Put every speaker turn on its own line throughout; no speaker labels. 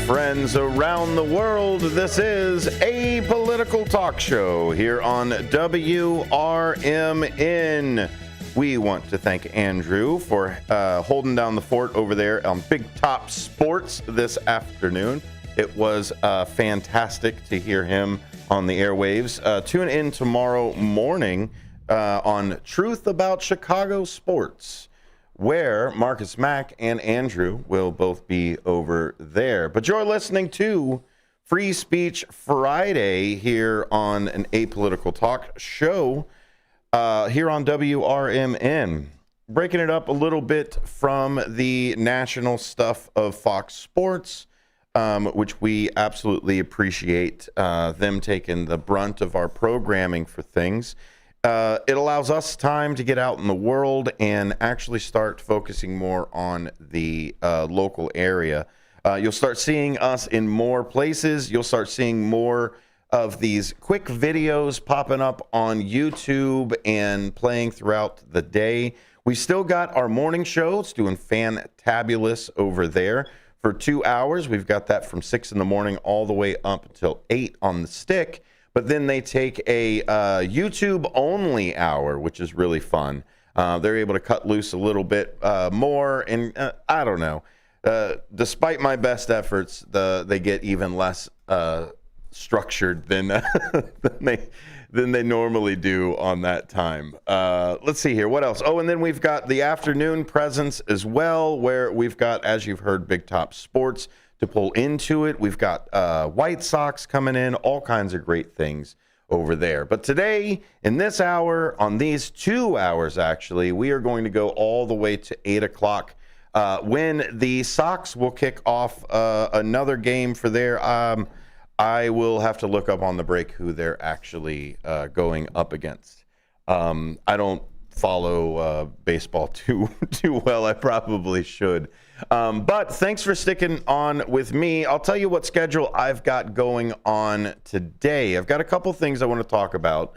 Friends around the world, this is a political talk show here on WRMN. We want to thank Andrew for holding down the fort over there on Big Top Sports this afternoon. It was fantastic to hear him on the airwaves. Tune in tomorrow morning on Truth About Chicago Sports, where Marcus Mack and Andrew will both be over there. But you're listening to Free Speech Friday here on an Apolitical Talk show here on WRMN. Breaking it up a little bit from the national stuff of Fox Sports, which we absolutely appreciate them taking the brunt of our programming for things. It allows us time to get out in the world and actually start focusing more on the local area. You'll start seeing us in more places. You'll start seeing more of these quick videos popping up on YouTube and playing throughout the day. We still got our morning show. It's doing fantabulous over there for 2 hours. We've got that from 6 in the morning all the way up until 8 on the stick. But then they take a YouTube-only hour, which is really fun. They're able to cut loose a little bit more, and I don't know. Despite my best efforts, they get even less structured than they normally do on that time. Let's see here. What else? Oh, and then we've got the afternoon presence as well, where we've got, as you've heard, Big Top Sports to pull into it. We've got White Sox coming in, all kinds of great things over there. But today, in this hour, on these 2 hours actually, we are going to go all the way to 8 o'clock when the Sox will kick off another game for their, I will have to look up on the break who they're actually going up against. I don't follow baseball too well. I probably should. But thanks for sticking on with me. I'll tell you what schedule I've got going on today. I've got a couple things I want to talk about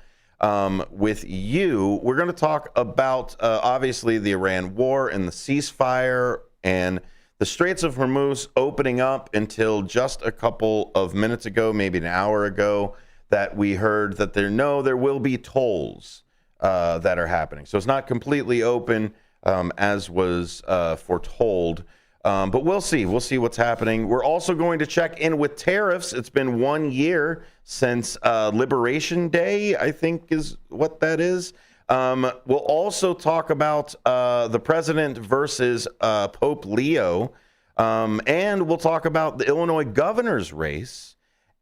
with you. We're going to talk about, obviously, the Iran war and the ceasefire and the Straits of Hormuz opening up until just a couple of minutes ago, maybe an hour ago, that we heard that there will be tolls that are happening. So it's not completely open as was foretold. But we'll see. We'll see what's happening. We're also going to check in with tariffs. It's been 1 year since Liberation Day, I think is what that is. We'll also talk about the president versus Pope Leo. And we'll talk about the Illinois governor's race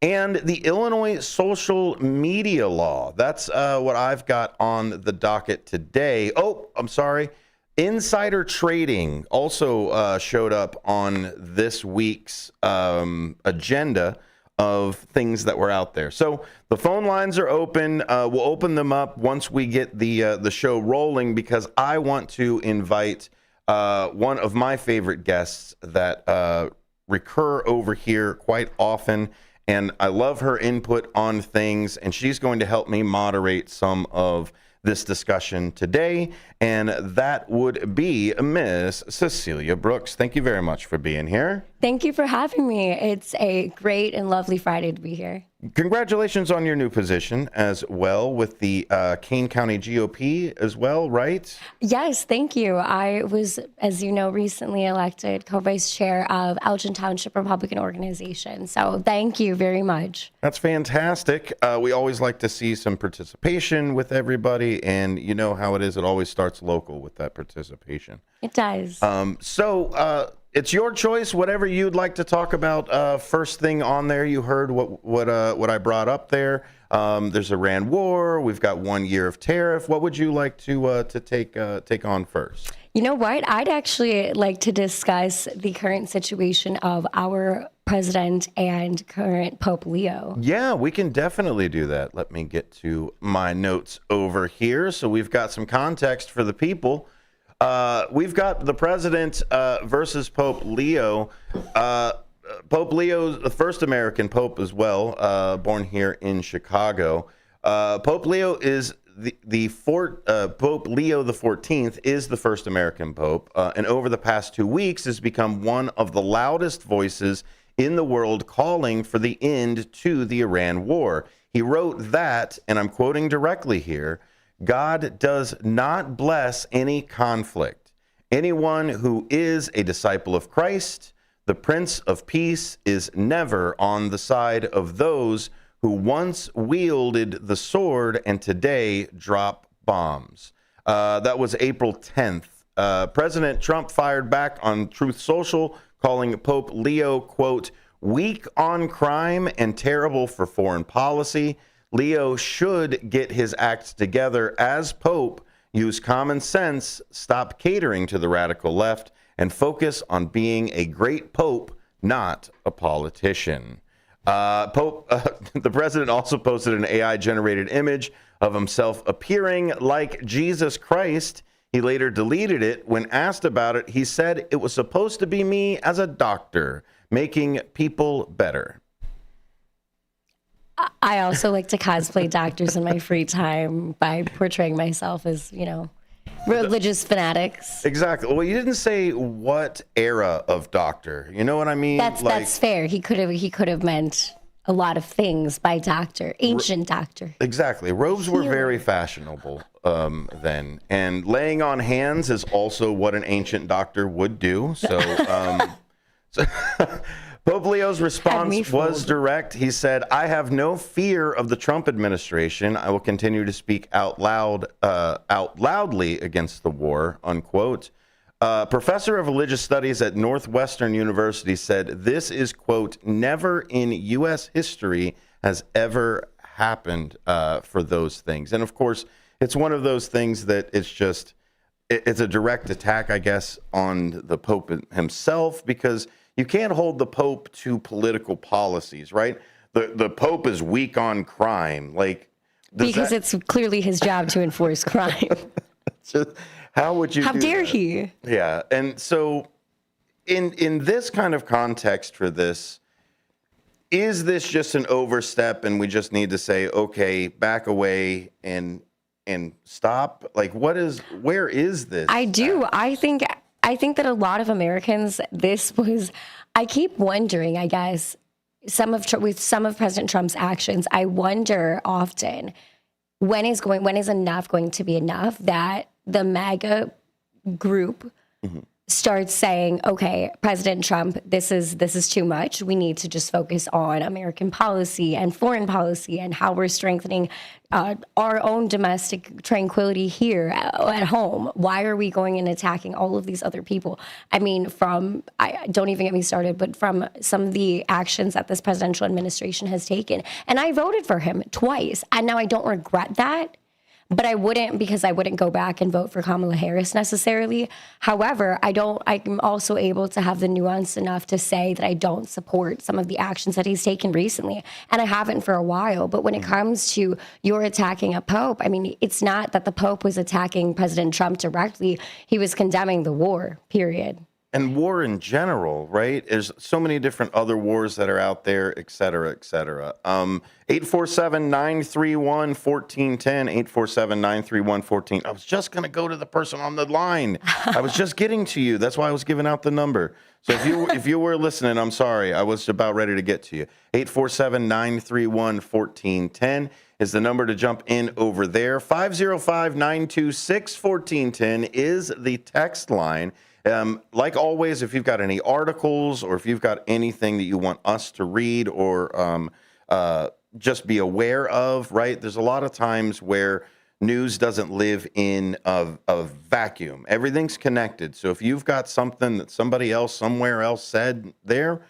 and the Illinois social media law. That's what I've got on the docket today. Oh, I'm sorry. Insider trading also showed up on this week's agenda of things that were out there. So the phone lines are open. We'll open them up once we get the show rolling, because I want to invite one of my favorite guests that recur over here quite often, and I love her input on things, and she's going to help me moderate some of this discussion today, and that would be Miss Cecilia Brooks. Thank you very much for being here.
Thank you for having me. It's a great and lovely Friday to be here.
Congratulations on your new position as well with the Kane County GOP as well, right?
Yes, thank you. I was, as you know, recently elected co-vice chair of Elgin Township Republican Organization. So thank you very much. That's
fantastic. We always like to see some participation with everybody, and you know how it is. It always starts local with that participation.
It does.
It's your choice, whatever you'd like to talk about. First thing on there, you heard what I brought up there. There's Iran war. We've got 1 year of tariff. What would you like to take on first?
You know what? I'd actually like to discuss the current situation of our president and current Pope Leo.
Yeah, we can definitely do that. Let me get to my notes over here. So we've got some context for the people. We've got the president versus Pope Leo. Pope Leo, the first American pope as well, born here in Chicago. Pope Leo is Pope Leo the 14th is the first American pope, and over the past 2 weeks has become one of the loudest voices in the world calling for the end to the Iran war. He wrote that, and I'm quoting directly here, God does not bless any conflict. Anyone who is a disciple of Christ, the Prince of Peace, is never on the side of those who once wielded the sword and today drop bombs. That was April 10th. President Trump fired back on Truth Social, calling Pope Leo, quote, weak on crime and terrible for foreign policy. Leo should get his act together as Pope, use common sense, stop catering to the radical left, and focus on being a great Pope, not a politician. The president also posted an AI-generated image of himself appearing like Jesus Christ. He later deleted it. When asked about it, he said it was supposed to be me as a doctor, making people better.
I also like to cosplay doctors in my free time by portraying myself as, religious fanatics.
Exactly. Well, you didn't say what era of doctor. You know what I mean?
That's fair. He could have meant a lot of things by doctor, ancient doctor.
Exactly. Robes were very fashionable then, and laying on hands is also what an ancient doctor would do. So, Pope Leo's response was direct. He said, I have no fear of the Trump administration. I will continue to speak out loudly against the war, unquote. Professor of religious studies at Northwestern University said, this is, quote, never in U.S. history has ever happened for those things. And of course, it's one of those things that it's a direct attack, I guess, on the Pope himself, because you can't hold the Pope to political policies, right? The Pope is weak on crime.
Because it's clearly his job to enforce crime.
How would you
How dare he?
Yeah. And so in this kind of context for this, is this just an overstep and we just need to say, okay, back away and stop? Where is this?
I do. I think that a lot of Americans, I keep wondering, I guess, with some of President Trump's actions, I wonder often when is enough going to be enough that the MAGA group starts saying, okay, President Trump, this is too much. We need to just focus on American policy and foreign policy and how we're strengthening our own domestic tranquility here at home. Why are we going and attacking all of these other people? I mean, don't even get me started, but from some of the actions that this presidential administration has taken. And I voted for him twice. And now I don't regret that. But I wouldn't go back and vote for Kamala Harris necessarily. However, I'm also able to have the nuance enough to say that I don't support some of the actions that he's taken recently. And I haven't for a while. But when it comes to you're attacking a pope, I mean, it's not that the Pope was attacking President Trump directly. He was condemning the war, period.
And war in general, right? There's so many different other wars that are out there, et cetera, et cetera. 847-931-1410, 847-931-14. I was just going to go to the person on the line. I was just getting to you. That's why I was giving out the number. So if you were listening, I'm sorry. I was about ready to get to you. 847-931-1410 is the number to jump in over there. 505-926-1410 is the text line. Like always, if you've got any articles or if you've got anything that you want us to read or just be aware of, right? There's a lot of times where news doesn't live in a vacuum. Everything's connected. So if you've got something that somebody else somewhere else said there,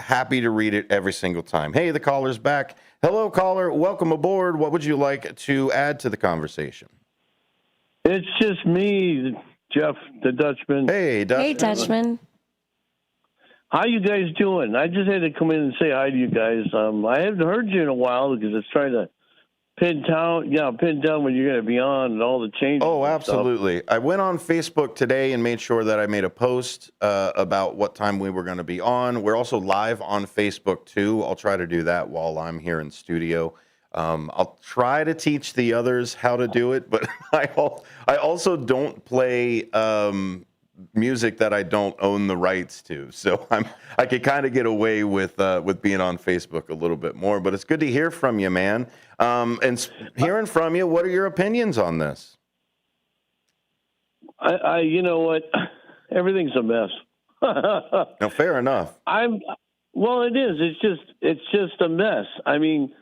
happy to read it every single time. Hey, the caller's back. Hello, caller. Welcome aboard. What would you like to add to the conversation?
It's just me, Jeff, the Dutchman.
Hey, Dutchman.
Hey, Dutchman.
How you guys doing? I just had to come in and say hi to you guys. I haven't heard you in a while because it's trying to pin down when you're going to be on and all the changes.
Oh, absolutely. I went on Facebook today and made sure that I made a post about what time we were going to be on. We're also live on Facebook, too. I'll try to do that while I'm here in studio. I'll try to teach the others how to do it, but I also don't play music that I don't own the rights to. So I could kind of get away with being on Facebook a little bit more, but it's good to hear from you, man. And hearing from you, what are your opinions on this?
You know what? Everything's a mess.
No, fair enough.
Well, it is. It's just a mess. I mean,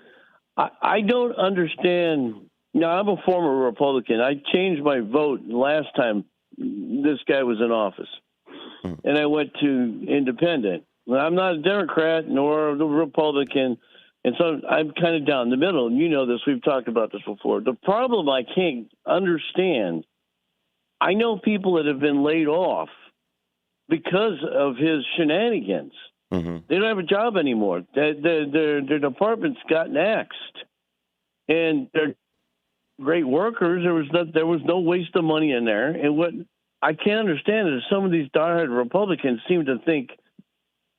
I don't understand. I'm a former Republican. I changed my vote last time this guy was in office, and I went to independent. I'm not a Democrat nor a Republican, and so I'm kind of down the middle. And you know this. We've talked about this before. The problem I can't understand, I know people that have been laid off because of his shenanigans. Mm-hmm. They don't have a job anymore. Their department's gotten axed, and they're great workers. There was no waste of money in there. And what I can't understand is some of these diehard Republicans seem to think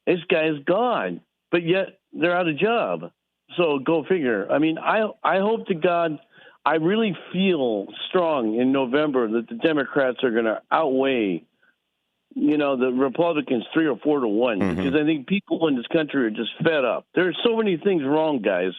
this guy's gone, but yet they're out of job. So go figure. I mean, I hope to God, I really feel strong in November that the Democrats are going to outweigh, the Republicans 3 or 4 to 1, because I think people in this country are just fed up. There's so many things wrong, guys.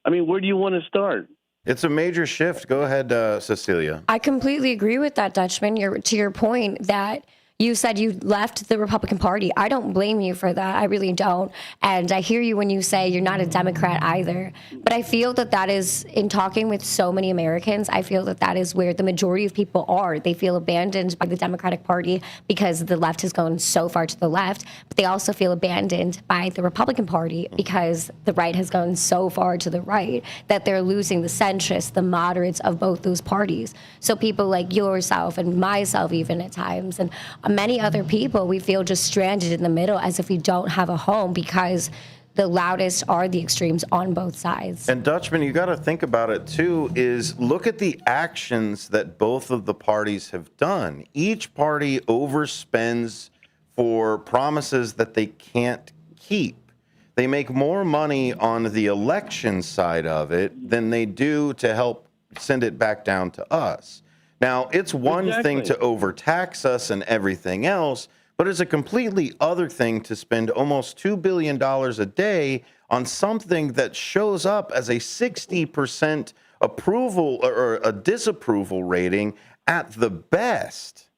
I mean, where do you want to start?
It's a major shift. Go ahead, Cecilia.
I completely agree with that, Dutchman. To your point that you said you left the Republican Party. I don't blame you for that. I really don't. And I hear you when you say you're not a Democrat either. But I feel that is, in talking with so many Americans, I feel that is where the majority of people are. They feel abandoned by the Democratic Party because the left has gone so far to the left. But they also feel abandoned by the Republican Party because the right has gone so far to the right that they're losing the centrists, the moderates of both those parties. So people like yourself and myself even at times, and many other people, we feel just stranded in the middle as if we don't have a home because the loudest are the extremes on both sides.
And Dutchman, you got to think about it too, is look at the actions that both of the parties have done. Each party overspends for promises that they can't keep. They make more money on the election side of it than they do to help send it back down to us. Now, it's one thing to overtax us and everything else, but it's a completely other thing to spend almost $2 billion a day on something that shows up as a 60% approval or a disapproval rating at the best.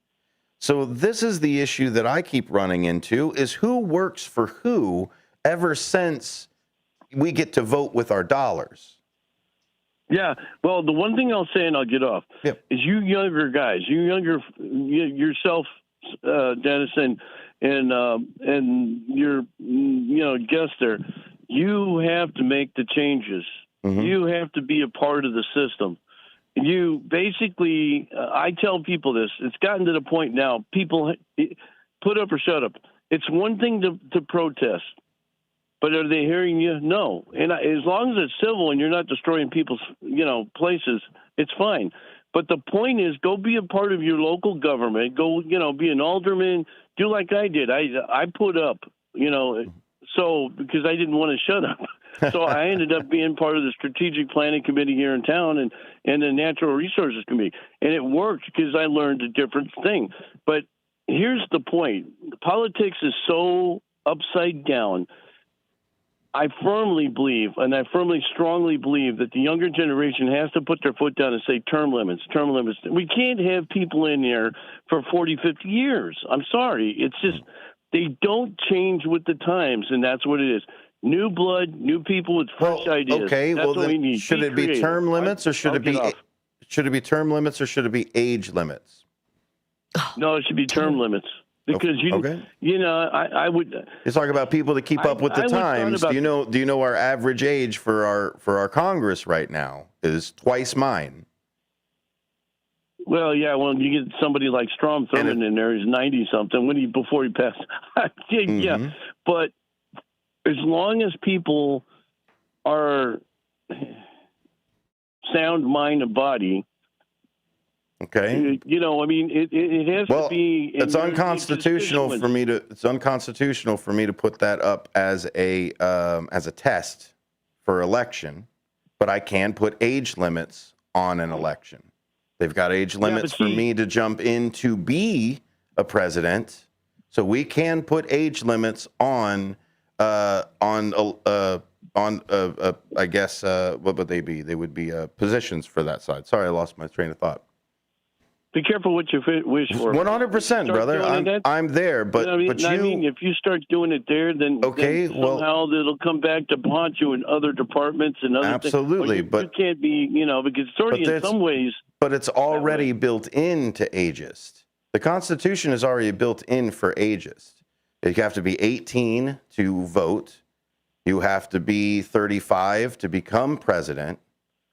So this is the issue that I keep running into, is who works for who ever since we get to vote with our dollars.
Yeah, well, the one thing I'll say, and I'll get off, is you younger guys, yourself, Dennis, and your guest there, you have to make the changes. Mm-hmm. You have to be a part of the system. You basically, I tell people this. It's gotten to the point now. People put up or shut up. It's one thing to protest. But are they hearing you? No. And as long as it's civil and you're not destroying people's, places, it's fine. But the point is, go be a part of your local government. Go, be an alderman. Do like I did. I put up, so because I didn't want to shut up. So I ended up being part of the strategic planning committee here in town and the natural resources committee. And it worked because I learned a different thing. But here's the point. Politics is so upside down. I firmly believe, and I strongly believe, that the younger generation has to put their foot down and say term limits. We can't have people in there for 40, 50 years. I'm sorry. It's just they don't change with the times, and that's what it is. New blood, new people with fresh ideas.
Okay,
that's what we need.
Should it be term limits or should it be term limits or should it be age limits?
No, it should be term limits. because I would.
You talk about people to keep up with the times. Do you know our average age for our Congress right now is twice mine.
Well, yeah. Well, you get somebody like Strom Thurmond in there. He's 90-something before he passed. Yeah, but as long as people are sound mind and body.
Okay.
I mean, it has to be.
It's unconstitutional for me to. It's unconstitutional for me to put that up as a test for election, but I can put age limits on an election. They've got age limits for me to jump in to be a president, so we can put age limits on. I guess what would they be? They would be positions for that side. Sorry, I lost my train of thought.
Be careful what you wish for.
100%, brother. I'm there, but
if you start doing it there, then somehow it'll come back to haunt you in other departments and other
absolutely,
things. But you can't be, because it's already in some ways.
But it's already built into ageist. The Constitution is already built in for ageist. You have to be 18 to vote. You have to be 35 to become president.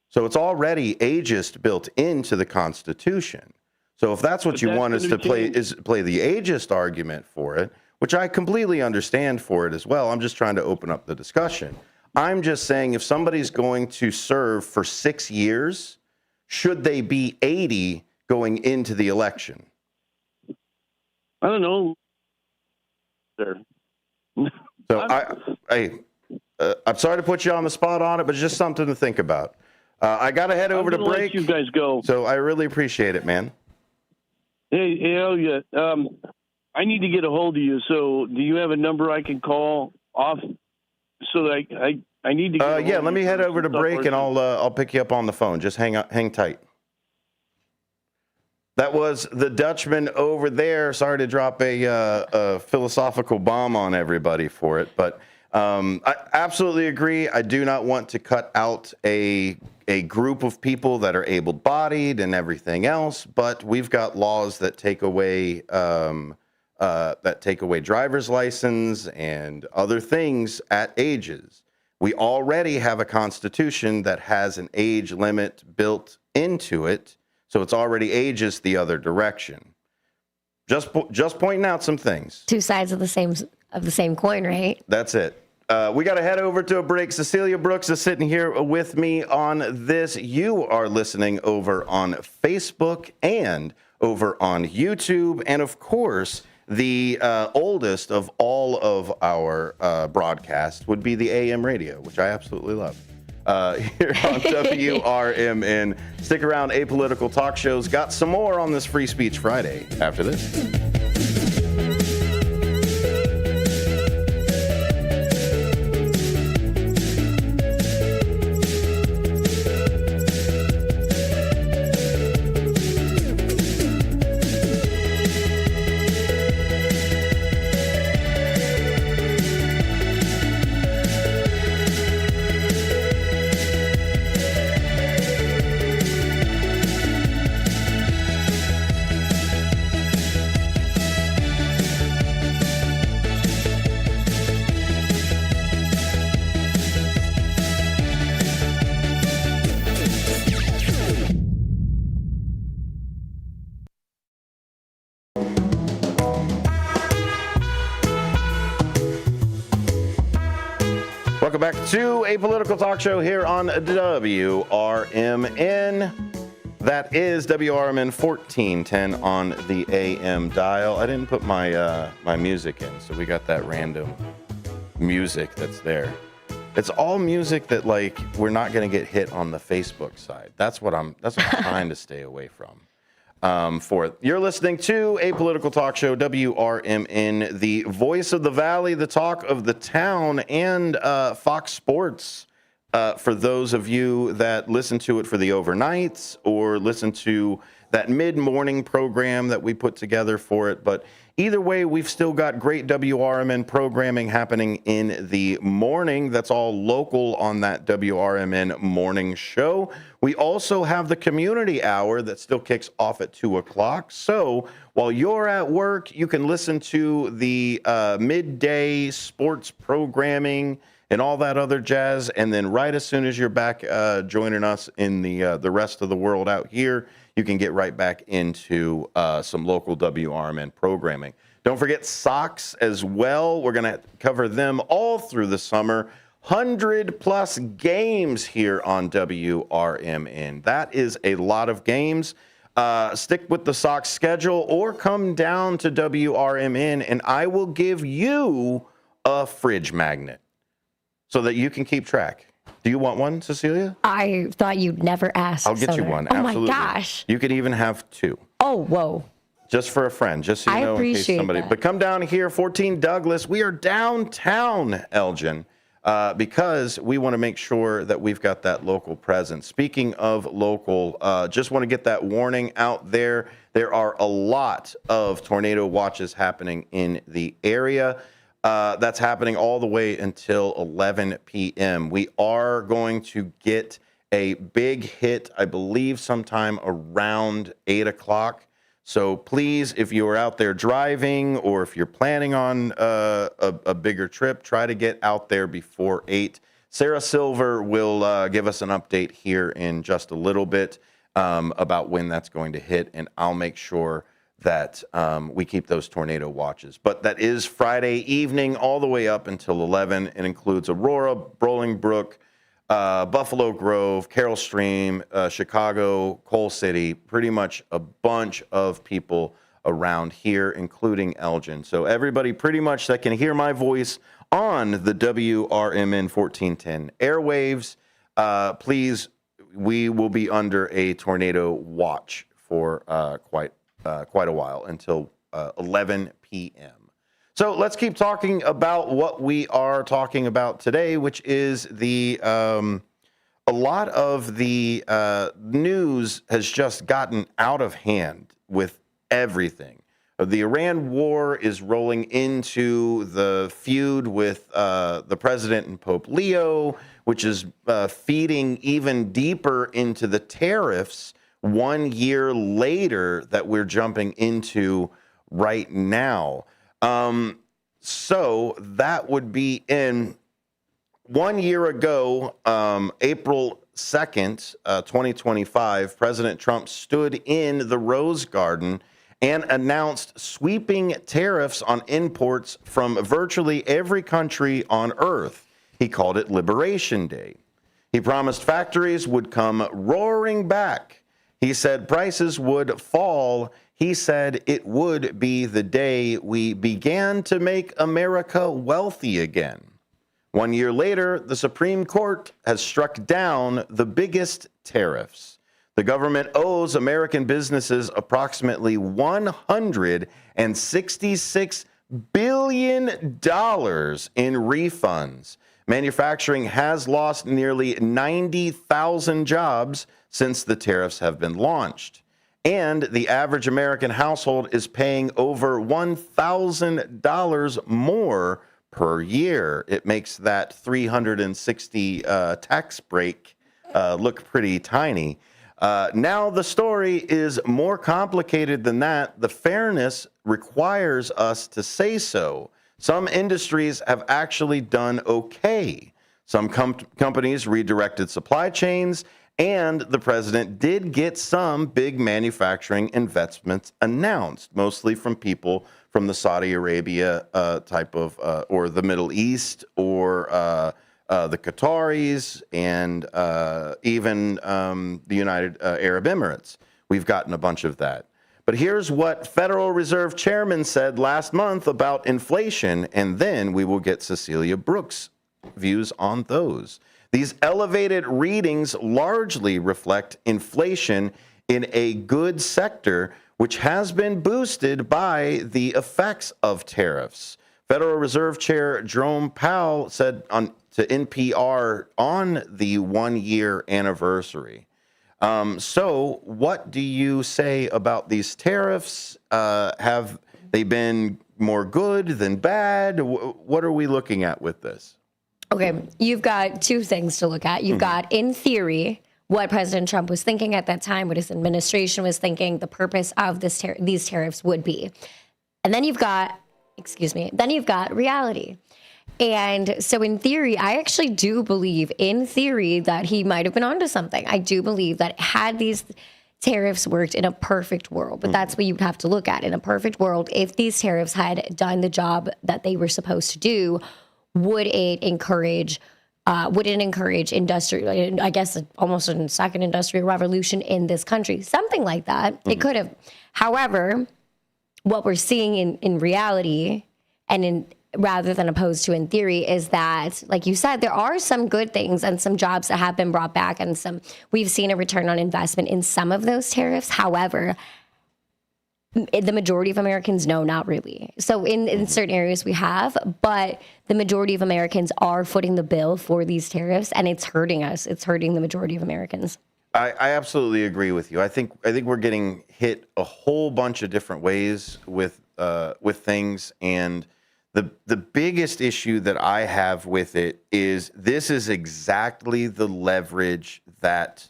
So it's already ageist built into the Constitution. So if that's what you want us to play the ageist argument for it, which I completely understand for it as well. I'm just trying to open up the discussion. I'm just saying if somebody's going to serve for 6 years, should they be 80 going into the election?
I don't know. There.
So I'm sorry to put you on the spot on it, but it's just something to think about. I got to head over to break.
Let you guys go.
So I really appreciate it, man.
Hey, Elliot, I need to get a hold of you. So do you have a number I can call off so that I need to get
let me head over to break and I'll pick you up on the phone. Just hang tight. That was the Dutchman over there. Sorry to drop a philosophical bomb on everybody for it, but I absolutely agree. I do not want to cut out a group of people that are able-bodied and everything else, but we've got laws that take away driver's license and other things at ages. We already have a constitution that has an age limit built into it, so it's already ageist the other direction. Just pointing out some things.
Two sides of the same coin, right?
That's it. We got to head over to a break. Cecilia Brooks is sitting here with me on this. You are listening over on Facebook and over on YouTube. And of course, the oldest of all of our broadcasts would be the AM radio, which I absolutely love. Here on WRMN. Stick around, Apolitical Talk Show's got some more on this Free Speech Friday after this. Welcome back to Apolitical Talk Show here on WRMN. That is WRMN 1410 on the AM dial. I didn't put my my music in, so we got that random music that's there. It's all music that we're not going to get hit on the Facebook side. That's what I'm trying to stay away from. You're listening to Apolitical Talk Show, WRMN, the voice of the valley, the talk of the town, and Fox Sports for those of you that listen to it for the overnights or listen to that mid-morning program that we put together for it. But either way, we've still got great WRMN programming happening in the morning. That's all local on that WRMN morning show. We also have the community hour that still kicks off at 2 o'clock. So while you're at work, you can listen to the midday sports programming and all that other jazz. And then right as soon as you're back joining us in the rest of the world out here, you can get right back into some local WRMN programming. Don't forget socks as well. We're going to cover them all through the summer. 100-plus games here on WRMN. That is a lot of games. Stick with the Sox schedule or come down to WRMN, and I will give you a fridge magnet so that you can keep track. Do you want one, Cecilia?
I thought you'd never ask.
I'll get you one.
Oh,
Absolutely.
my gosh.
You could even have two.
Oh, whoa.
Just for a friend, just so you know, in case
appreciate
somebody.
that.
But come down here, 14 Douglas. We are downtown, Elgin, because we want to make sure that we've got that local presence. Speaking of local, just want to get that warning out there. There are a lot of tornado watches happening in the area. That's happening all the way until 11 p.m. We are going to get a big hit, I believe, sometime around 8 o'clock. So please, if you are out there driving or if you're planning on a bigger trip, try to get out there before 8. Sarah Silver will give us an update here in just a little bit about when that's going to hit, and I'll make sure that we keep those tornado watches. But that is Friday evening all the way up until 11. It includes Aurora, Bolingbrook, Buffalo Grove, Carroll Stream, Chicago, Coal City, pretty much a bunch of people around here, including Elgin. So everybody pretty much that can hear my voice on the WRMN 1410 airwaves, please, we will be under a tornado watch for quite a while until 11 p.m. So let's keep talking about what we are talking about today, which is a lot of the news has just gotten out of hand with everything. The Iran war is rolling into the feud with the president and Pope Leo, which is feeding even deeper into the tariffs 1 year later that we're jumping into right now. So that would be in 1 year ago, April 2nd, 2025, President Trump stood in the Rose Garden and announced sweeping tariffs on imports from virtually every country on earth. He called it Liberation Day. He promised factories would come roaring back. He said prices would fall. He said it would be the day we began to make America wealthy again. 1 year later, the Supreme Court has struck down the biggest tariffs. The government owes American businesses approximately $166 billion in refunds. Manufacturing has lost nearly 90,000 jobs since the tariffs have been launched. And the average American household is paying over $1,000 more per year. It makes that 360 tax break look pretty tiny. Now the story is more complicated than that. The fairness requires us to say so. Some industries have actually done okay. Some companies redirected supply chains, and the president did get some big manufacturing investments announced, mostly from people from the Saudi Arabia type of, or the Middle East, or the Qataris, and even the United Arab Emirates. We've gotten a bunch of that. But here's what Federal Reserve Chairman said last month about inflation, and then we will get Cecilia Brooks' views on those. These elevated readings largely reflect inflation in a goods sector, which has been boosted by the effects of tariffs. Federal Reserve Chair Jerome Powell said to NPR on the 1-year anniversary. So what do you say about these tariffs? Have they been more good than bad? What are we looking at with this?
Okay, you've got two things to look at. You've got, in theory, what President Trump was thinking at that time, what his administration was thinking the purpose of these tariffs would be. And then you've got, reality. And so in theory, I actually do believe in theory that he might have been onto something. I do believe that had these tariffs worked in a perfect world, but that's what you'd have to look at. In a perfect world, if these tariffs had done the job that they were supposed to do, would it encourage industrial, I guess almost a second industrial revolution in this country? Something like that. It could have. However, what we're seeing in reality and rather than opposed to in theory is that, like you said, there are some good things and some jobs that have been brought back and we've seen a return on investment in some of those tariffs. However, the majority of Americans, no, not really. So in certain areas we have, but the majority of Americans are footing the bill for these tariffs, and it's hurting us. It's hurting the majority of Americans.
I absolutely agree with you. I think we're getting hit a whole bunch of different ways with things, and the biggest issue that I have with it is this is exactly the leverage that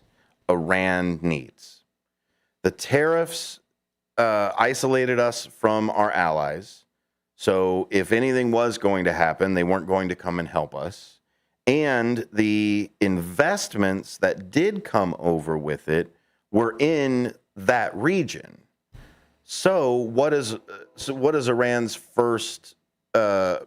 Iran needs. The tariffs isolated us from our allies. So if anything was going to happen, they weren't going to come and help us. And the investments that did come over with it were in that region. So what is Iran's first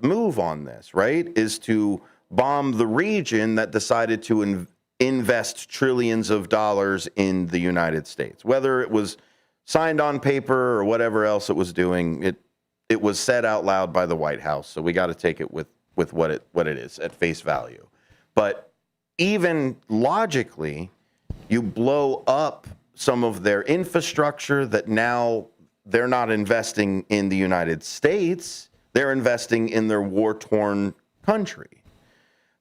move on this, right? Is to bomb the region that decided to invest trillions of dollars in the United States. Whether it was signed on paper or whatever else it was doing, it was said out loud by the White House. So we got to take it with what it is at face value. But even logically, you blow up some of their infrastructure that now they're not investing in the United States. They're investing in their war-torn country.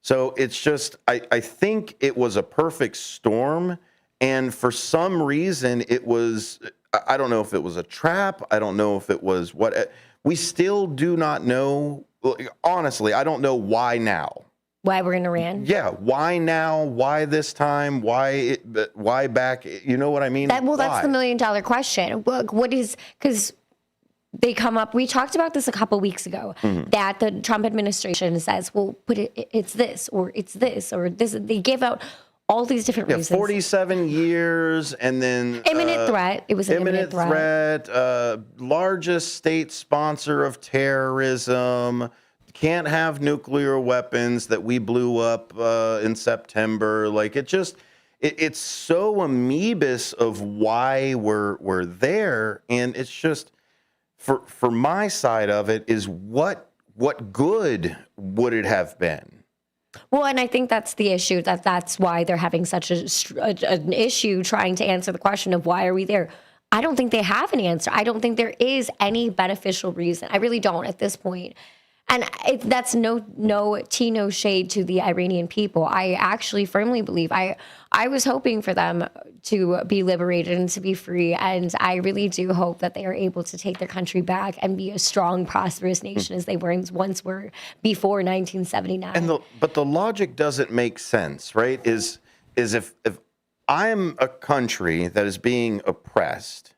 So it's just, I think it was a perfect storm. And for some reason, it was, I don't know if it was a trap. I don't know if it was what. We still do not know. Honestly, I don't know why now.
Why we're in Iran?
Yeah, why now? Why this time? Why back? You know what I mean?
That's the $1 million question. What is, because they come up, we talked about this a couple weeks ago, that the Trump administration says, well, it's this, or it's this, or this. They give out all these different reasons. 47
years, and then
imminent threat. It was an imminent threat.
Largest state sponsor of terrorism. Can't have nuclear weapons that we blew up in September. Like it's so amoebus of why we're there, and it's just for my side of it is what good would it have been?
Well, and I think that's the issue. That's why they're having such an issue trying to answer the question of why are we there. I don't think they have an answer. I don't think there is any beneficial reason. I really don't at this point. And that's no tea, no shade to the Iranian people. I actually firmly believe I was hoping for them to be liberated and to be free. And I really do hope that they are able to take their country back and be a strong, prosperous nation as they once were before 1979.
But the logic doesn't make sense, right? Is if I'm a country that is being oppressed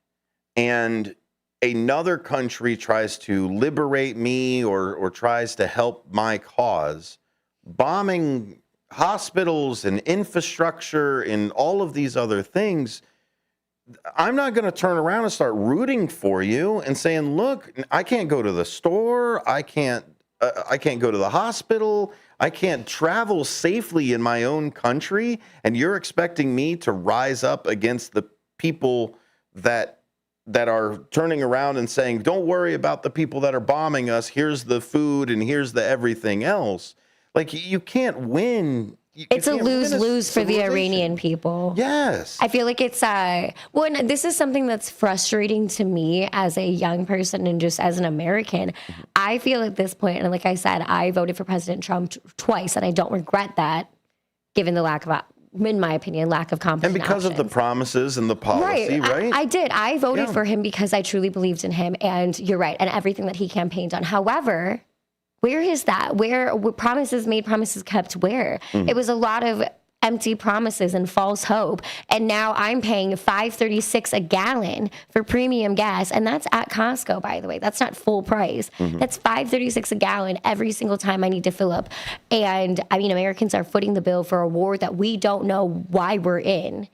and another country tries to liberate me or tries to help my cause, bombing hospitals and infrastructure and all of these other things, I'm not going to turn around and start rooting for you and saying, look, I can't go to the store. I can't go to the hospital. I can't travel safely in my own country. And you're expecting me to rise up against the people that are turning around and saying, don't worry about the people that are bombing us. Here's the food and here's the everything else. Like, you can't win
It's a
can't win
lose-lose for the
civilization.
Iranian people.
Yes.
I feel like it's and this is something that's frustrating to me as a young person and just as an American. I feel at this point, and like I said, I voted for President Trump twice, and I don't regret that, given the lack of, in my opinion, lack of competent
And because of the
options.
promises and the policy, right?
I did. I voted
Yeah.
for him because I truly believed in him, and you're right, and everything that he campaigned on. However, where is that? Where promises made, promises kept? Where it was a lot of empty promises and false hope, and now I'm paying $5.36 a gallon for premium gas, and that's at Costco, by the way. That's not full price. That's $5.36 a gallon every single time I need to fill up. And I mean, Americans are footing the bill for a war that we don't know why we're in.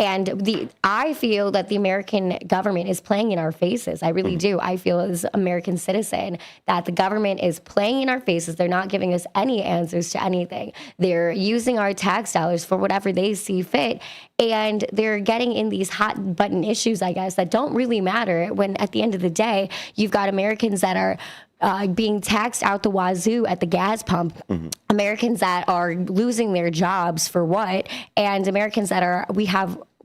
And I feel that the American government is playing in our faces. I really do. I feel as an American citizen that the government is playing in our faces. They're not giving us any answers to anything. They're using our tax dollars for whatever they see fit. And they're getting in these hot button issues, I guess, that don't really matter when at the end of the day, you've got Americans that are being taxed out the wazoo at the gas pump, Americans that are losing their jobs for what, and Americans that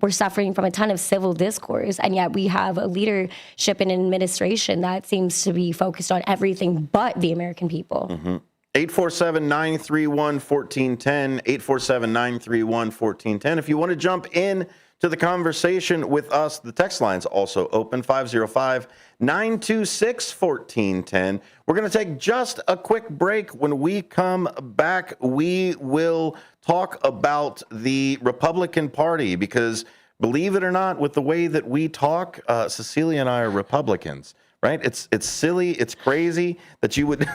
we're suffering from a ton of civil discourse, and yet we have a leadership and administration that seems to be focused on everything but the American people.
847-931-1410, 847-931-1410. If you want to jump in to the conversation with us, the text line's also open, 505-926-1410. We're going to take just a quick break. When we come back, we will talk about the Republican Party, because believe it or not, with the way that we talk, Cecilia and I are Republicans. Right? It's silly. It's crazy that you would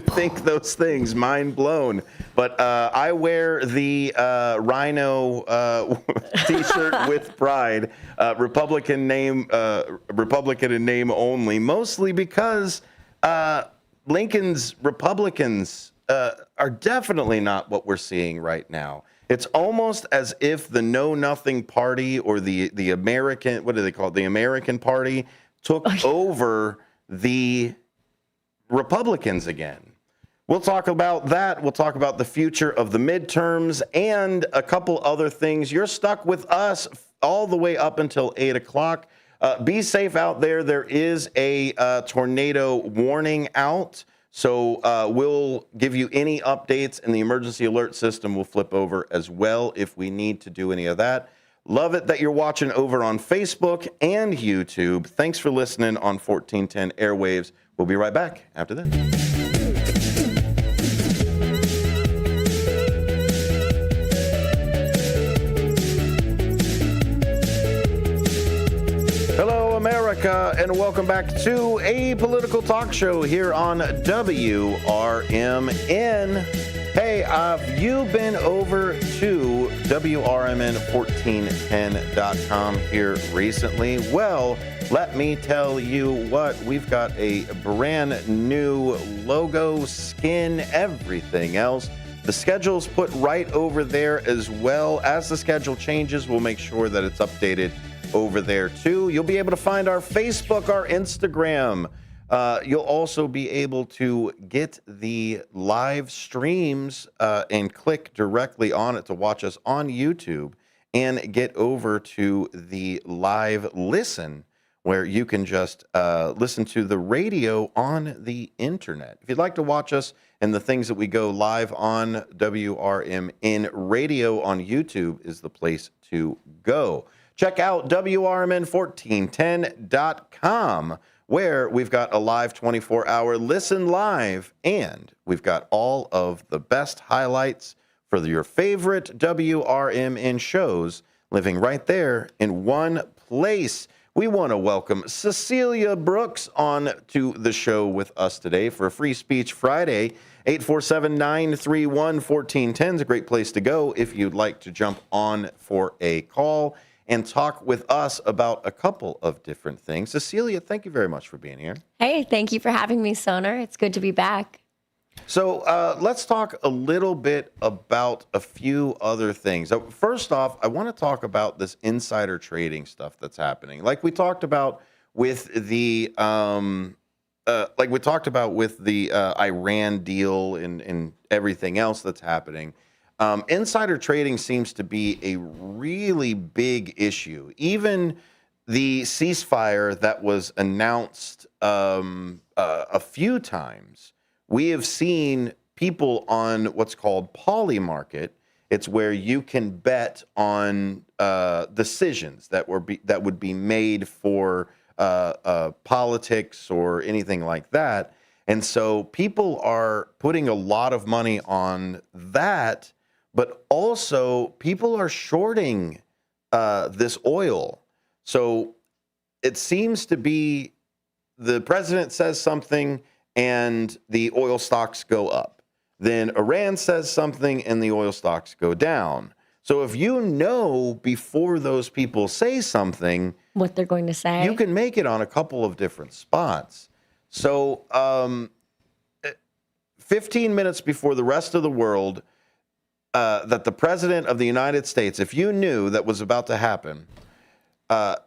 think those things. Mind blown. But I wear the Rhino T-shirt with pride. Republican in name only. Mostly because Lincoln's Republicans are definitely not what we're seeing right now. It's almost as if the Know Nothing Party, or the American, what do they call it? The American Party, took over the Republicans again. We'll talk about that. We'll talk about the future of the midterms and a couple other things. You're stuck with us all the way up until 8 o'clock. Be safe out there. There is a tornado warning out. So we'll give you any updates, and the emergency alert system will flip over as well if we need to do any of that. Love it that you're watching over on Facebook and YouTube. Thanks for listening on 1410 Airwaves. We'll be right back after this. Hello, America, and welcome back to a political talk show here on WRMN. Hey, have you been over to WRMN1410.com here recently? Well, let me tell you what, we've got a brand new logo, skin, everything else. The schedule's put right over there as well. As the schedule changes, we'll make sure that it's updated over there too. You'll be able to find our Facebook, our Instagram. You'll also be able to get the live streams and click directly on it to watch us on YouTube, and get over to the live listen, where you can just listen to the radio on the internet. If you'd like to watch us and the things that we go live on, WRMN Radio on YouTube is the place to go. Check out WRMN1410.com, where we've got a live 24-hour listen live, and we've got all of the best highlights for your favorite WRMN shows living right there in one place. We want to welcome Cecilia Brooks on to the show with us today for Free Speech Friday. 847-931-1410 is a great place to go if you'd like to jump on for a call and talk with us about a couple of different things. Cecilia, thank you very much for being here.
Hey, thank you for having me, Sonar. It's good to be back.
So let's talk a little bit about a few other things. First off, I want to talk about this insider trading stuff that's happening. Like we talked about with the Iran deal and everything else that's happening. Insider trading seems to be a really big issue. Even the ceasefire that was announced a few times, we have seen people on what's called poly market. It's where you can bet on decisions that would be made for politics or anything like that. And so people are putting a lot of money on that, but also people are shorting this oil. So it seems to be the president says something and the oil stocks go up. Then Iran says something and the oil stocks go down. So if you know before those people say something,
what they're going to say,
you can make it on a couple of different spots. So 15 minutes before the rest of the world, that the president of the United States, if you knew that was about to happen, the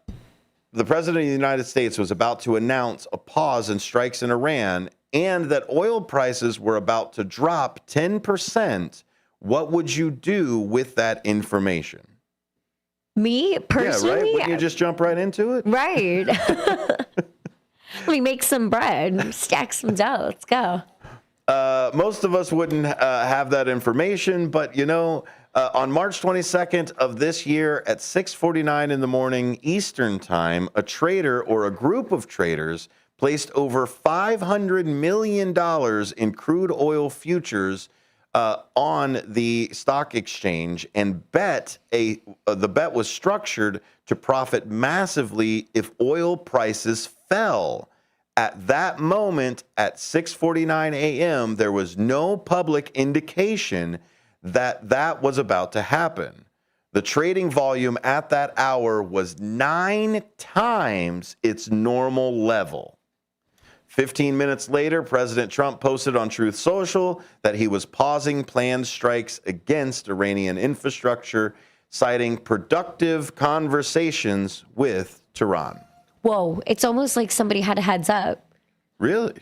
president of the United States was about to announce a pause in strikes in Iran and that oil prices were about to drop 10%, what would you do with that information?
Me personally?
Yeah, right? Wouldn't you just jump right into it?
Right. Let me make some bread, stack some dough. Let's go.
Most of us wouldn't have that information, but on March 22nd of this year at 6:49 in the morning Eastern time, a trader or a group of traders placed over $500 million in crude oil futures on the stock exchange and the bet was structured to profit massively if oil prices fell. At that moment, at 6:49 a.m., there was no public indication that that was about to happen. The trading volume at that hour was 9 times its normal level. 15 minutes later, President Trump posted on Truth Social that he was pausing planned strikes against Iranian infrastructure, citing productive conversations with Tehran.
Whoa, it's almost like somebody had a heads up.
Really?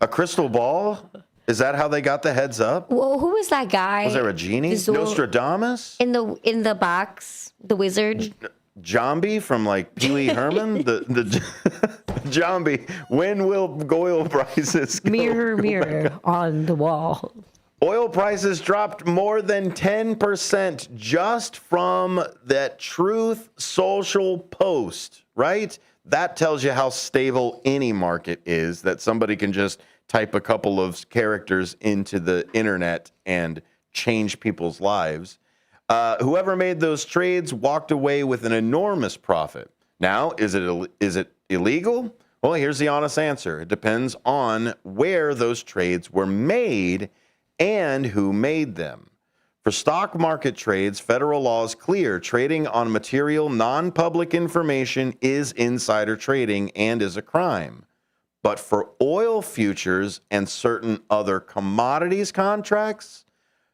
A crystal ball? Is that how they got the heads up?
Well, who was that guy?
Was there a genie? Nostradamus?
In the box, the wizard?
Jambi from like Pee Wee Herman? the Jambi. When will oil prices go?
Mirror on the wall.
Oil prices dropped more than 10% just from that Truth Social post, right? That tells you how stable any market is, that somebody can just type a couple of characters into the internet and change people's lives. Whoever made those trades walked away with an enormous profit. Now, is it illegal? Well, here's the honest answer. It depends on where those trades were made and who made them. For stock market trades, federal law is clear. Trading on material, non-public information is insider trading and is a crime. But for oil futures and certain other commodities contracts,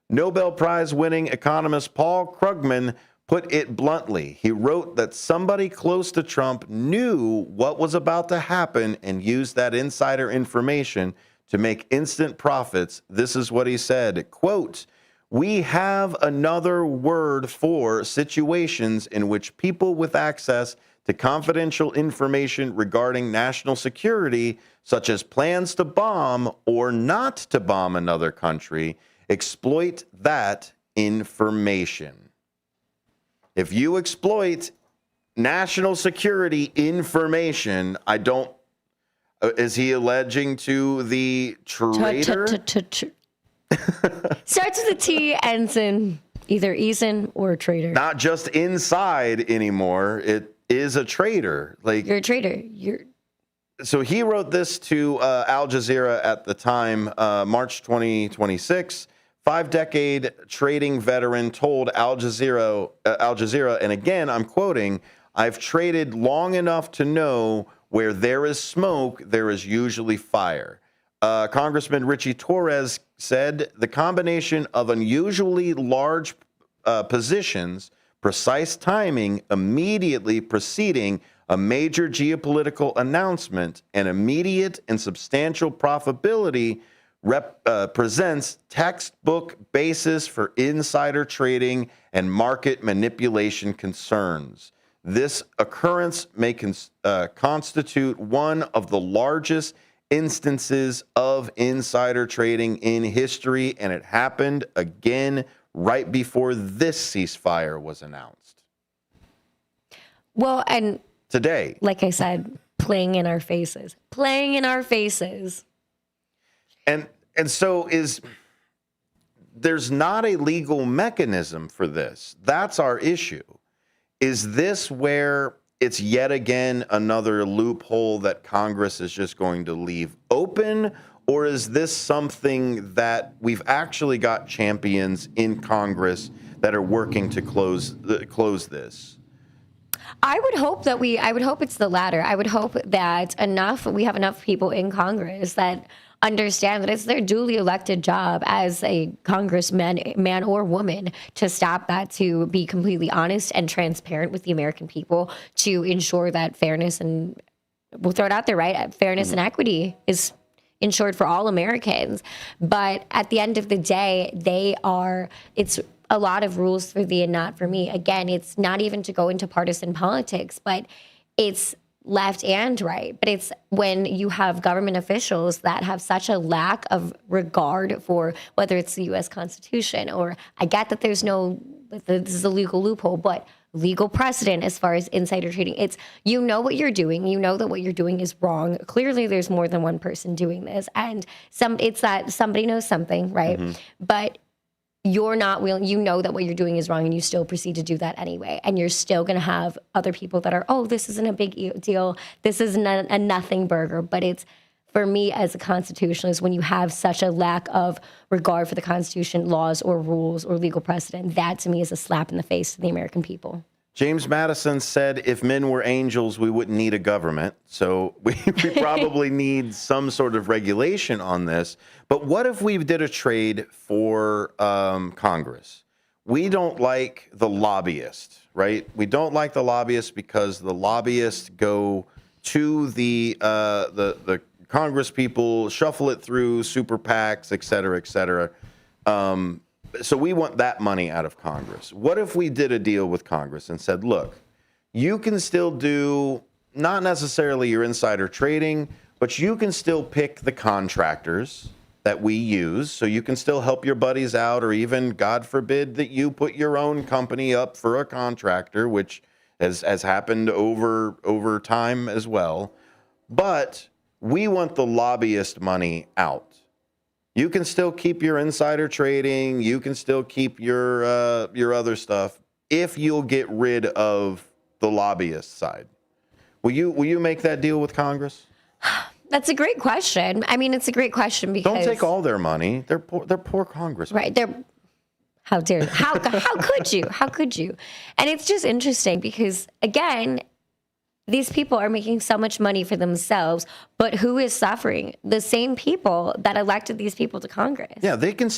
Nobel Prize winning economist Paul Krugman put it bluntly. He wrote that somebody close to Trump knew what was about to happen and used that insider information to make instant profits. This is what he said, quote, "We have another word for situations in which people with access to confidential information regarding national security, such as plans to bomb or not to bomb another country, exploit that information." If you exploit national security information, is he alleging to the traitor?
Starts with a T, ends in either Eason or traitor.
Not just inside anymore. It is a traitor. Like,
you're a traitor.
So he wrote this to Al Jazeera at the time, March 2026. 5-decade trading veteran told Al Jazeera, and again, I'm quoting, "I've traded long enough to know where there is smoke, there is usually fire." Congressman Richie Torres said the combination of unusually large positions, precise timing, immediately preceding a major geopolitical announcement, and immediate and substantial profitability presents textbook basis for insider trading and market manipulation concerns. This occurrence may constitute one of the largest instances of insider trading in history, and it happened again right before this ceasefire was announced.
Well, and
today,
like I said, playing in our faces.
And so there's not a legal mechanism for this. That's our issue. Is this where it's yet again another loophole that Congress is just going to leave open? Or is this something that we've actually got champions in Congress that are working to close this?
I would hope it's the latter. I would hope that we have enough people in Congress that understand that it's their duly elected job as a congressman, man or woman, to stop that, to be completely honest and transparent with the American people, to ensure that fairness, and we'll throw it out there, right? Fairness and equity is ensured for all Americans. But at the end of the day, it's a lot of rules for thee and not for me. Again, it's not even to go into partisan politics, but it's left and right. But it's when you have government officials that have such a lack of regard for whether it's the U.S. Constitution, or I get that this is a legal loophole, but legal precedent as far as insider trading. It's, you know what you're doing. You know that what you're doing is wrong. Clearly, there's more than one person doing this. And it's that somebody knows something, right? Mm-hmm. But you're not willing, you know that what you're doing is wrong, and you still proceed to do that anyway. And you're still going to have other people that are, oh, this isn't a big deal. This isn't a nothing burger. But it's, for me as a constitutionalist, when you have such a lack of regard for the Constitution, laws or rules or legal precedent, that to me is a slap in the face to the American people.
James Madison said, if men were angels, we wouldn't need a government. So we probably need some sort of regulation on this. But what if we did a trade for Congress? We don't like the lobbyists, right? We don't like the lobbyists because the lobbyists go to the Congress people, shuffle it through super PACs, et cetera, et cetera. So we want that money out of Congress. What if we did a deal with Congress and said, look, you can still do not necessarily your insider trading, but you can still pick the contractors that we use. So you can still help your buddies out, or even, God forbid, that you put your own company up for a contractor, which has happened over time as well. But we want the lobbyist money out. You can still keep your insider trading. You can still keep your other stuff if you'll get rid of the lobbyist side. Will you make that deal with Congress?
That's a great question. I mean, it's a great question because
don't take all their money. They're poor Congress.
Right. How dare you? How could you? How could you? And it's just interesting because, again, these people are making so much money for themselves, but who is suffering? The same people that elected these people to Congress.
Yeah, they can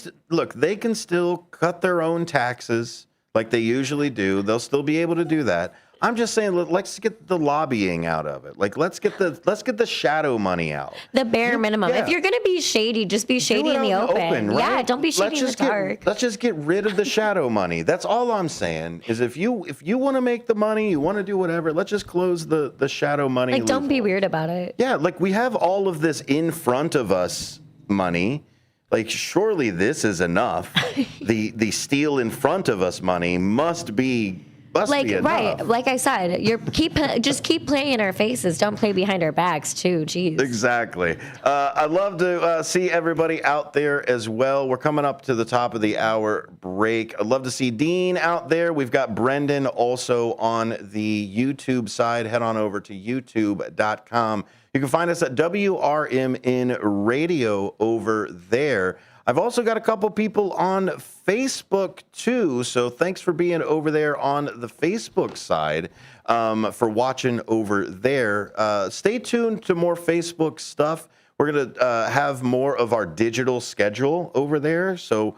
they can still cut their own taxes like they usually do. They'll still be able to do that. I'm just saying, let's get the lobbying out of it. Like, let's get the shadow money out.
The bare minimum. Yeah. If you're going to be shady, just be shady in the open. Right? Yeah, don't be shady in the dark.
Let's just get rid of the shadow money. That's all I'm saying. Is if you want to make the money, you want to do whatever, let's just close the shadow money.
Like, don't be weird about it.
Yeah, like we have all of this in front of us money. Like, surely this is enough. the steal in front of us money must be.
Right, like I said, just keep playing in our faces. Don't play behind our backs too. Jeez.
Exactly. I'd love to see everybody out there as well. We're coming up to the top of the hour break. I'd love to see Dean out there. We've got Brendan also on the YouTube side. Head on over to youtube.com. You can find us at WRMN Radio over there. I've also got a couple people on Facebook too, so thanks for being over there on the Facebook side, for watching over there. Stay tuned to more Facebook stuff. We're going to have more of our digital schedule over there. So,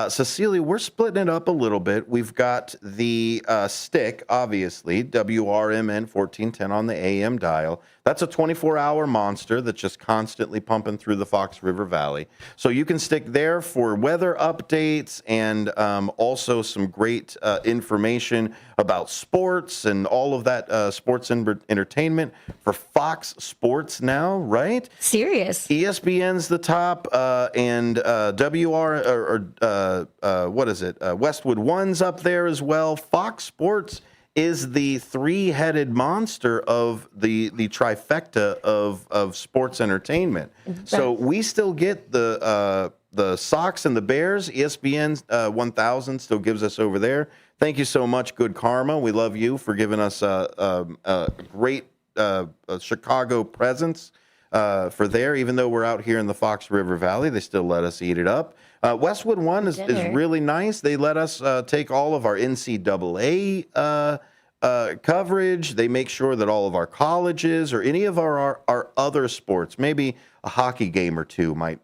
Cecilia, we're splitting it up a little bit. We've got the stick, obviously, WRMN 1410 on the AM dial. That's a 24-hour monster that's just constantly pumping through the Fox River Valley. So you can stick there for weather updates and also some great information about sports and all of that sports entertainment for Fox Sports now, right?
Serious.
ESPN's the top, and Westwood One's up there as well. Fox Sports is the three-headed monster of the trifecta of sports entertainment. So we still get the Sox and the Bears. ESPN 1000 still gives us over there. Thank you so much, Good Karma. We love you for giving us a great Chicago presence for there. Even though we're out here in the Fox River Valley, they still let us eat it up. Westwood One is really nice. They let us take all of our NCAA coverage. They make sure that all of our colleges or any of our other sports, maybe a hockey game or two, might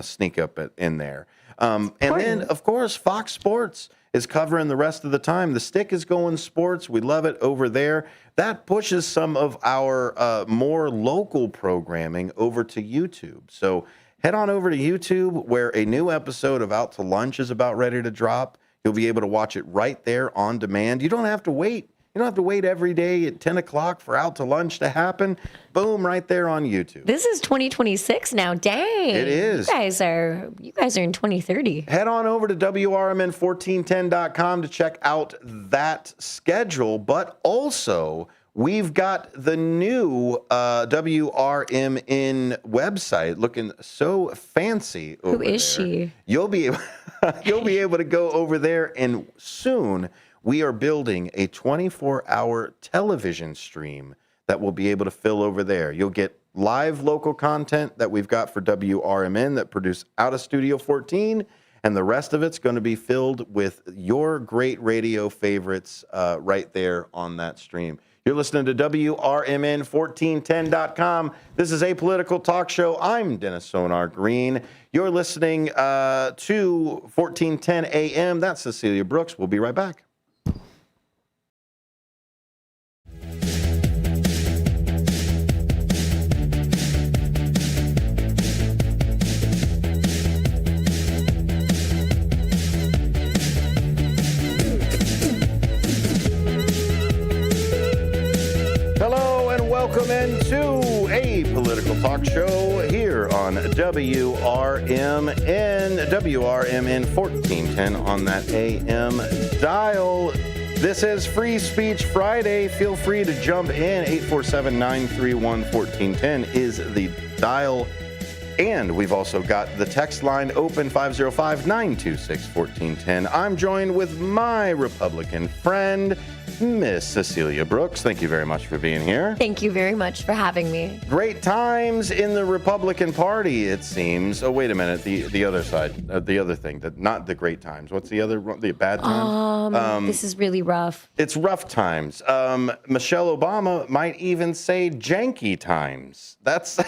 sneak up in there. And then, of course, Fox Sports is covering the rest of the time. The Stick is going sports. We love it over there. That pushes some of our more local programming over to YouTube. So head on over to YouTube, where a new episode of Out to Lunch is about ready to drop. You'll be able to watch it right there on demand. You don't have to wait. You don't have to wait every day at 10 o'clock for Out to Lunch to happen. Boom, right there on YouTube.
This is 2026 now. Dang.
It is.
You guys are in 2030.
Head on over to WRMN1410.com to check out that schedule. But also, we've got the new WRMN website looking so fancy over there.
Who is she?
You'll be able to go over there, and soon we are building a 24-hour television stream that will be able to fill over there. You'll get live local content that we've got for WRMN that produce out of Studio 14, and the rest of it's going to be filled with your great radio favorites right there on that stream. You're listening to WRMN1410.com. This is a political talk show. I'm Dennis Sonar Green. You're listening to 1410 AM. That's Cecilia Brooks. We'll be right back. Welcome into a political talk show here on WRMN 1410 on that AM dial. This is Free Speech Friday. Feel free to jump in. 847-931-1410 is the dial. And we've also got the text line open, 505-926-1410. I'm joined with my Republican friend, Miss Cecilia Brooks. Thank you very much for being here.
Thank you very much for having me.
Great times in the Republican Party, it seems. Oh, wait a minute. The other side, the other thing, not the great times. What's the other, the bad times?
This is really rough.
It's rough times. Michelle Obama might even say janky times.
This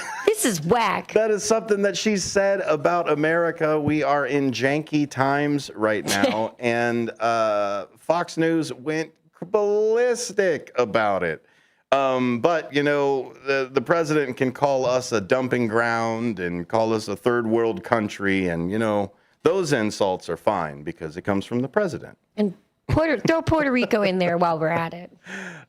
is whack.
That is something that she said about America. We are in janky times right now. And Fox News went ballistic about it. But, you know, the president can call us a dumping ground and call us a third world country. And, you know, those insults are fine because it comes from the president.
And throw Puerto Rico in there while we're at it.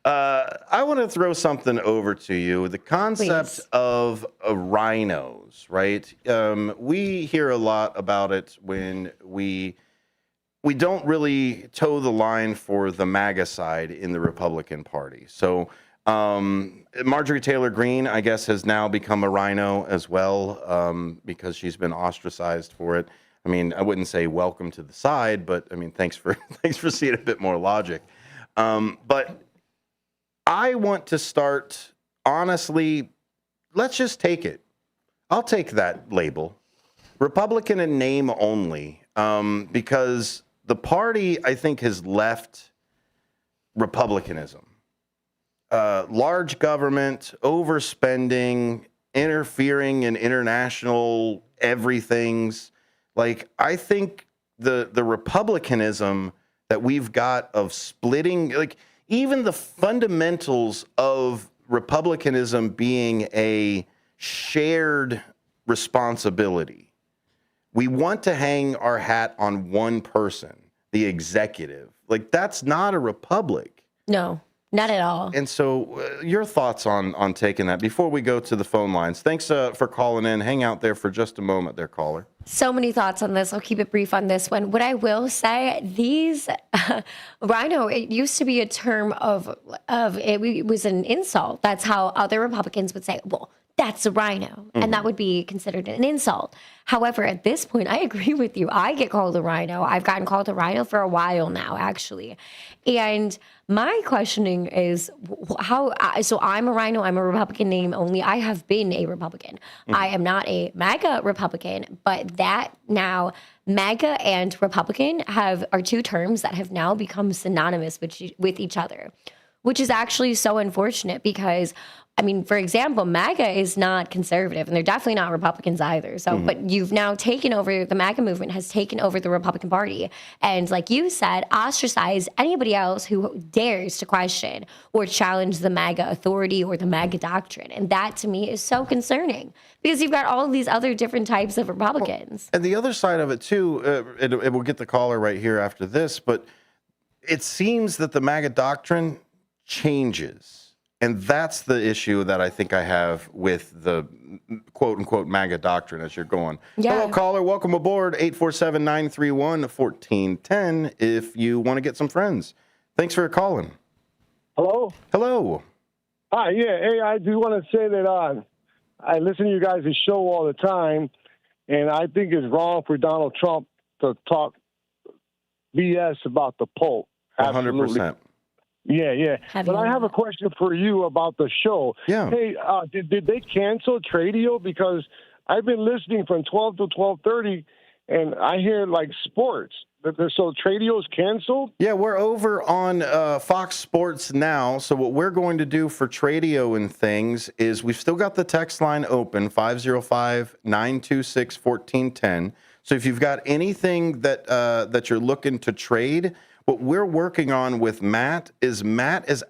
I want to throw something over to you. The concept of rhinos, right? We hear a lot about it when we don't really toe the line for the MAGA side in the Republican Party. So Marjorie Taylor Greene, I guess, has now become a rhino as well because she's been ostracized for it. I mean, I wouldn't say welcome to the side, but I mean, thanks for seeing a bit more logic. But I want to start, honestly, let's just take it. I'll take that label. Republican in name only, because the party, I think, has left republicanism. Large government, overspending, interfering in international everythings. Like, I think the republicanism that we've got of splitting, like, even the fundamentals of Republicanism being a shared responsibility. We want to hang our hat on one person, the executive. Like, that's not a republic.
No, not at all.
And so your thoughts on taking that before we go to the phone lines. Thanks for calling in. Hang out there for just a moment there, caller.
So many thoughts on this. I'll keep it brief on this one. What I will say, these rhino, it used to be a term of it was an insult. That's how other Republicans would say, well, that's a rhino. And that would be considered an insult. However, at this point, I agree with you. I get called a rhino. I've gotten called a rhino for a while now, actually. And my questioning is so I'm a rhino. I'm a Republican name only. I have been a Republican. I am not a MAGA Republican, but that now MAGA and Republican are two terms that have now become synonymous with each other, which is actually so unfortunate because, I mean, for example, MAGA is not conservative, and they're definitely not Republicans either. So, but you've now taken over, the MAGA movement has taken over the Republican Party. And like you said, ostracize anybody else who dares to question or challenge the MAGA authority or the MAGA doctrine. And that, to me, is so concerning because you've got all of these other different types of Republicans.
And the other side of it, too, it will get the caller right here after this, but it seems that the MAGA doctrine changes. And that's the issue that I think I have with the quote-unquote MAGA doctrine as you're going.
Yeah.
Hello, caller. Welcome aboard, 847-931-1410, if you want to get some friends. Thanks for calling.
Hello?
Hello.
Hi, yeah. Hey, I do want to say that I listen to you guys' show all the time, and I think it's wrong for Donald Trump to talk BS about the Pope. Absolutely.
100%.
Yeah. But I have a question for you about the show.
Yeah.
Hey, did they cancel Tradio? Because I've been listening from 12 to 12:30, and I hear, like, sports. So Tradio's canceled?
Yeah, we're over on Fox Sports now. So what we're going to do for Tradio and things is we've still got the text line open, 505-926-1410. So if you've got anything that you're looking to trade, what we're working on with Matt is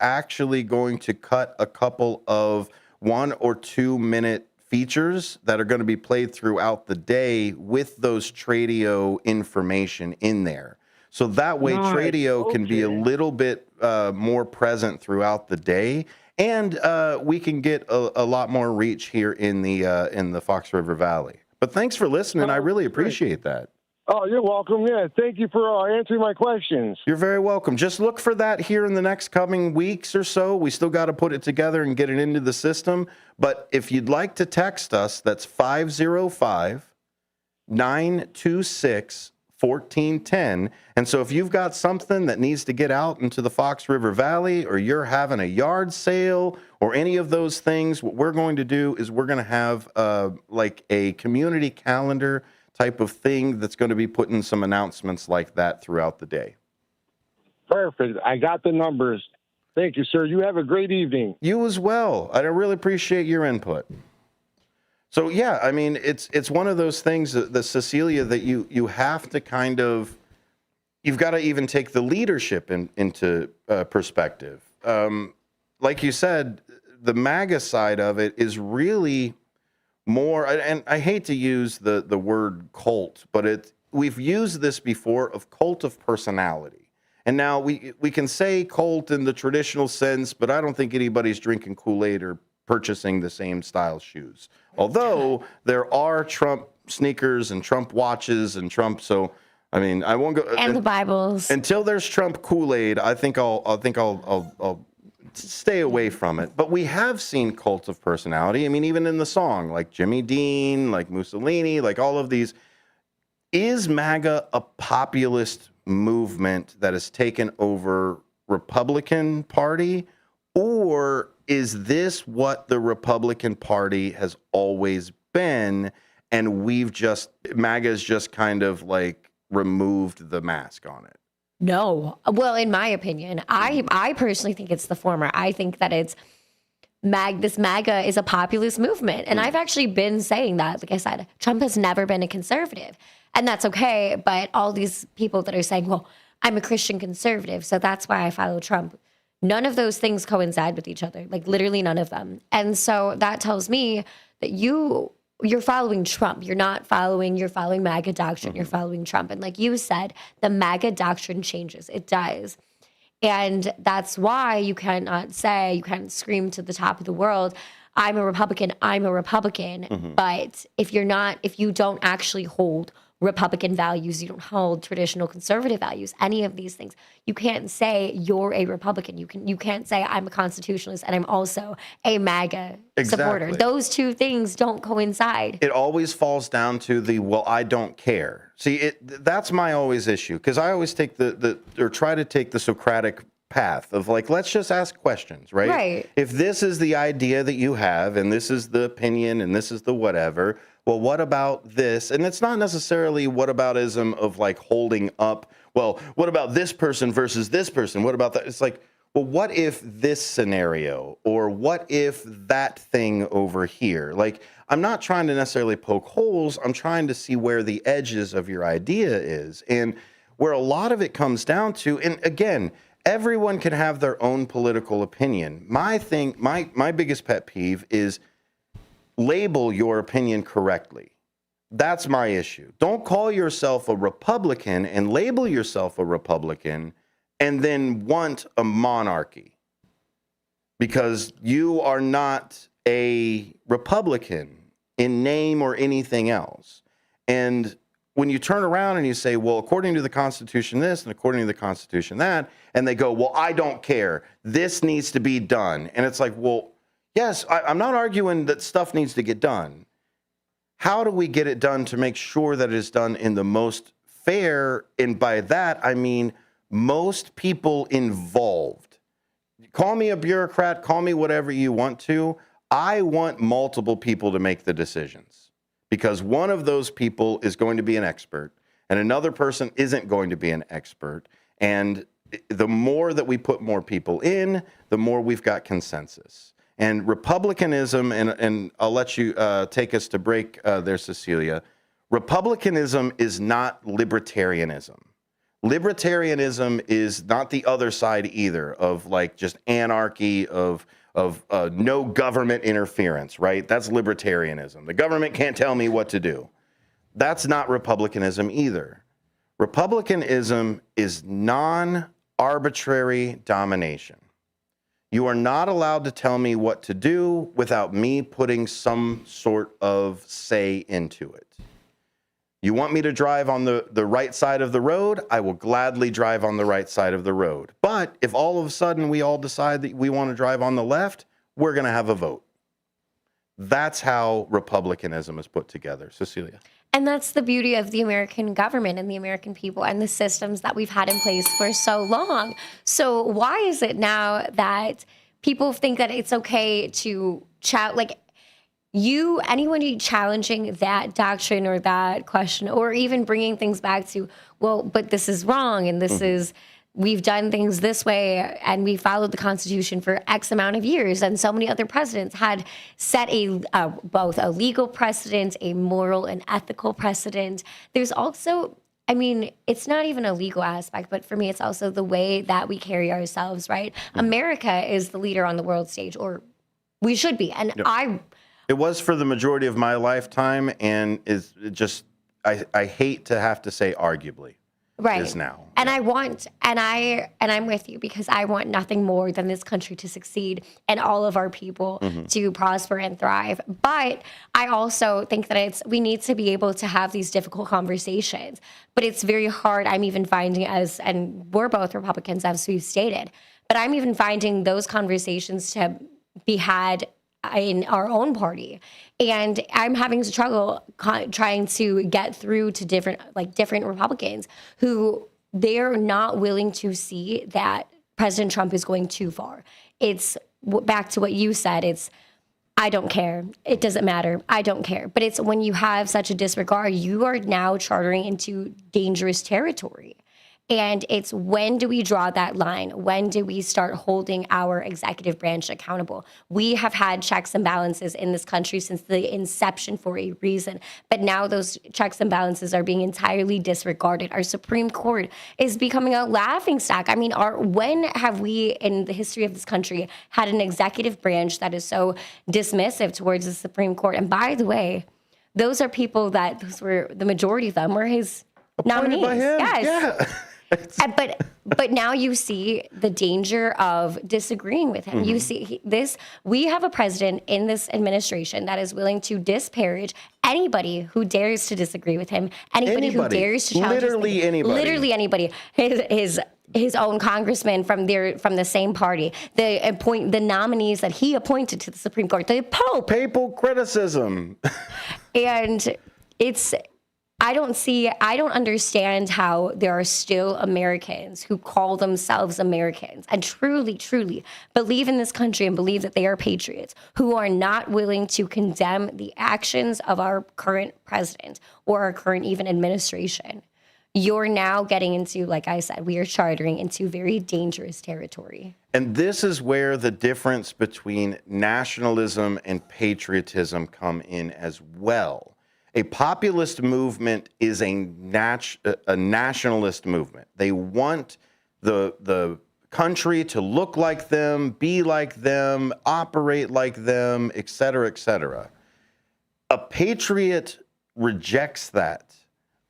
actually going to cut a couple of 1 or 2 minute features that are going to be played throughout the day with those Tradio information in there. So that way Tradio can be a little bit more present throughout the day, and we can get a lot more reach here in the Fox River Valley. But thanks for listening. I really appreciate that.
Oh, you're welcome. Yeah, thank you for answering my questions.
You're very welcome. Just look for that here in the next coming weeks or so. We still got to put it together and get it into the system. But if you'd like to text us, that's 505-926-1410. And so if you've got something that needs to get out into the Fox River Valley, or you're having a yard sale or any of those things, what we're going to do is we're going to have like a community calendar type of thing that's going to be putting some announcements like that throughout the day.
Perfect. I got the numbers. Thank you, sir. You have a great evening.
You as well. I really appreciate your input. So, yeah, I mean, it's one of those things that Cecilia, that you have to kind of, you've got to even take the leadership into perspective. Like you said, the MAGA side of it is really more, and I hate to use the word cult, but we've used this before, of cult of personality. And now we can say cult in the traditional sense, but I don't think anybody's drinking Kool-Aid or purchasing the same style shoes. Although there are Trump sneakers and Trump watches and Trump, so I mean, I won't go
And the Bibles.
until there's Trump Kool-Aid. I think I'll stay away from it. But we have seen cult of personality. I mean, even in the song, like Jimmy Dean, like Mussolini, like all of these. Is MAGA a populist movement that has taken over Republican Party, or is this what the Republican Party has always been, and MAGA's just kind of like removed the mask on it?
No. Well, in my opinion, I personally think it's the former. I think that it's this MAGA is a populist movement. And I've actually been saying that. Like I said, Trump has never been a conservative. And that's okay. But all these people that are saying, well, I'm a Christian conservative, so that's why I follow Trump. None of those things coincide with each other, like literally none of them. And so that tells me that you're following Trump. You're following MAGA doctrine. You're following Trump. And like you said, the MAGA doctrine changes. It does. And that's why you can't scream to the top of the world, I'm a Republican. But if you don't actually hold Republican values, you don't hold traditional conservative values, any of these things, you can't say you're a Republican. You can't say I'm a constitutionalist and I'm also a MAGA supporter. Those two things don't coincide.
It always falls down to well, I don't care. See, that's my always issue, because I always take try to take the Socratic path of like, let's just ask questions, right?
Right.
If this is the idea that you have, and this is the opinion, and this is the whatever, well, what about this? And it's not necessarily whataboutism of like holding up, well, what about this person versus this person? What about that? It's like, well, what if this scenario, or what if that thing over here? Like, I'm not trying to necessarily poke holes. I'm trying to see where the edges of your idea is, and where a lot of it comes down to. And again, everyone can have their own political opinion. My biggest pet peeve is label your opinion correctly. That's my issue. Don't call yourself a Republican and label yourself a Republican and then want a monarchy, because you are not a Republican in name or anything else. And when you turn around and you say, well, according to the Constitution this and according to the Constitution that, and they go, well, I don't care, this needs to be done. And it's like, well, yes, I'm not arguing that stuff needs to get done. How do we get it done to make sure that it is done in the most fair? And by that, I mean most people involved. Call me a bureaucrat, call me whatever you want to. I want multiple people to make the decisions, because one of those people is going to be an expert and another person isn't going to be an expert. And the more that we put more people in, the more we've got consensus. And republicanism, and I'll let you take us to break there, Cecilia. Republicanism is not libertarianism. Libertarianism is not the other side either, of like just anarchy, of no government interference, right? That's libertarianism. The government can't tell me what to do. That's not republicanism either. Republicanism is non-arbitrary domination. You are not allowed to tell me what to do without me putting some sort of say into it. You want me to drive on the right side of the road? I will gladly drive on the right side of the road. But if all of a sudden we all decide that we want to drive on the left, we're going to have a vote. That's how republicanism is put together. Cecilia.
And that's the beauty of the American government and the American people and the systems that we've had in place for so long. So why is it now that people think that it's okay to anyone challenging that doctrine or that question, or even bringing things back to, well, but this is wrong, and this is, we've done things this way, and we followed the Constitution for X amount of years, and so many other presidents had set both a legal precedent, a moral and ethical precedent. There's also, I mean, it's not even a legal aspect, but for me, it's also the way that we carry ourselves, right? America is the leader on the world stage, or we should be, and
It was for the majority of my lifetime, and is just, I hate to have to say arguably.
Right.
Is now.
And I'm with you, because I want nothing more than this country to succeed and all of our people to prosper and thrive. But I also think that we need to be able to have these difficult conversations. But it's very hard. I'm even finding and we're both Republicans, as we've stated, but I'm even finding those conversations to be had in our own party. And I'm having struggle trying to get through to different Republicans who they're not willing to see that President Trump is going too far. It's back to what you said. It's, I don't care. It doesn't matter. I don't care. But it's when you have such a disregard, you are now chartering into dangerous territory. And it's, when do we draw that line? When do we start holding our executive branch accountable? We have had checks and balances in this country since the inception for a reason. But now those checks and balances are being entirely disregarded. Our Supreme Court is becoming a laughingstock. I mean, when have we in the history of this country had an executive branch that is so dismissive towards the Supreme Court? And by the way, those are people that, the majority of them were his nominees.
By him.
Yes.
Yeah.
But now you see the danger of disagreeing with him. You see this. We have a president in this administration that is willing to disparage anybody who dares to disagree with him. Anybody who dares to challenge
literally anybody.
Literally anybody. His own congressman from the same party. The nominees that he appointed to the Supreme Court. The Pope.
Papal criticism.
And I don't understand how there are still Americans who call themselves Americans and truly, truly believe in this country and believe that they are patriots, who are not willing to condemn the actions of our current president or our current even administration. You're now getting into, like I said, we are chartering into very dangerous territory.
And this is where the difference between nationalism and patriotism come in as well. A populist movement is a nationalist movement. They want the country to look like them, be like them, operate like them, et cetera, et cetera. A patriot rejects that.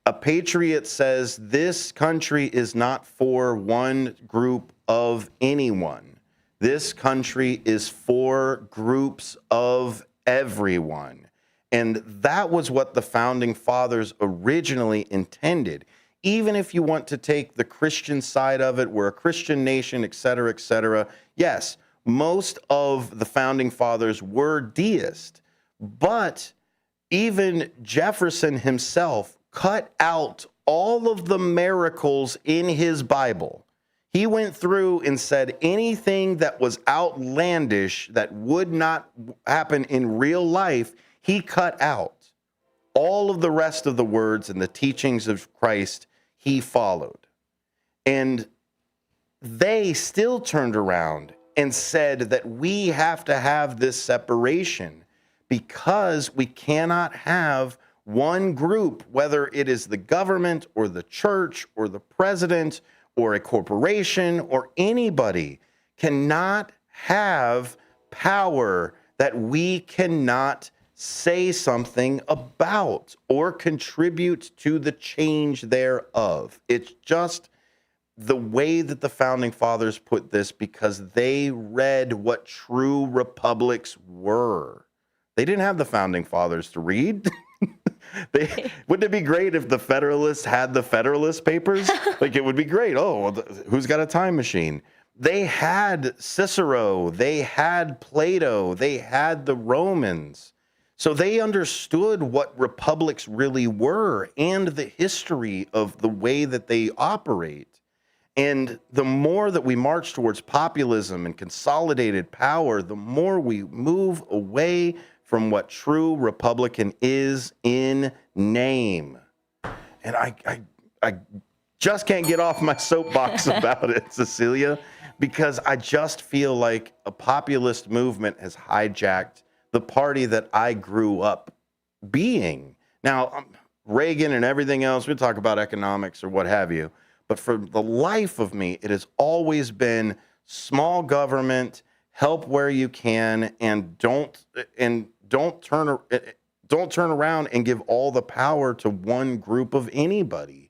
A patriot says this country is not for one group of anyone. This country is for groups of everyone. And that was what the founding fathers originally intended. Even if you want to take the Christian side of it, we're a Christian nation, et cetera, yes, most of the founding fathers were deist. But even Jefferson himself cut out all of the miracles in his Bible. He went through and said anything that was outlandish that would not happen in real life, he cut out. All of the rest of the words and the teachings of Christ, he followed. And they still turned around and said that we have to have this separation because we cannot have one group, whether it is the government or the church or the president or a corporation or anybody, cannot have power that we cannot say something about or contribute to the change thereof. It's just the way that the founding fathers put this because they read what true republics were. They didn't have the founding fathers to read. Wouldn't it be great if the Federalists had the Federalist Papers? Like, it would be great. Oh, well, who's got a time machine? They had Cicero. They had Plato. They had the Romans. So they understood what republics really were and the history of the way that they operate. And the more that we march towards populism and consolidated power, the more we move away from what true Republican is in name. And I just can't get off my soapbox about it, Cecilia, because I just feel like a populist movement has hijacked the party that I grew up being. Now, Reagan and everything else, we talk about economics or what have you, but for the life of me, it has always been small government, help where you can, and don't turn around and give all the power to one group of anybody.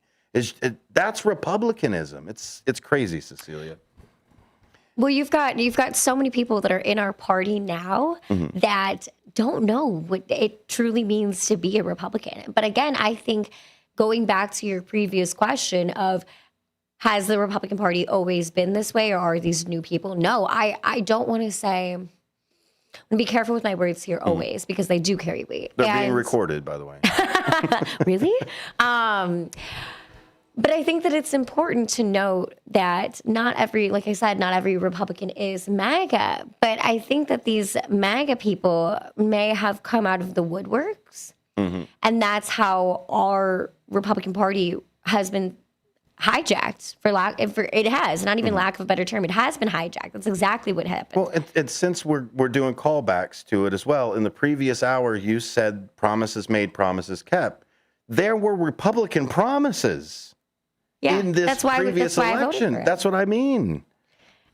That's republicanism. It's crazy, Cecilia.
Well, you've got so many people that are in our party now that don't know what it truly means to be a Republican. But again, I think going back to your previous question of, has the Republican Party always been this way, or are these new people? No, I don't want to say. I'm gonna be careful with my words here always because they do carry weight.
They're being recorded, by the way.
Really? But I think that it's important to note that like I said, not every Republican is MAGA. But I think that these MAGA people may have come out of the woodworks. And that's how our Republican Party has hijacked it has, not even lack of a better term. It has been hijacked. That's exactly what happened.
Well, and since we're doing callbacks to it as well, in the previous hour, you said promises made, promises kept. There were Republican promises in this previous election. That's what I mean.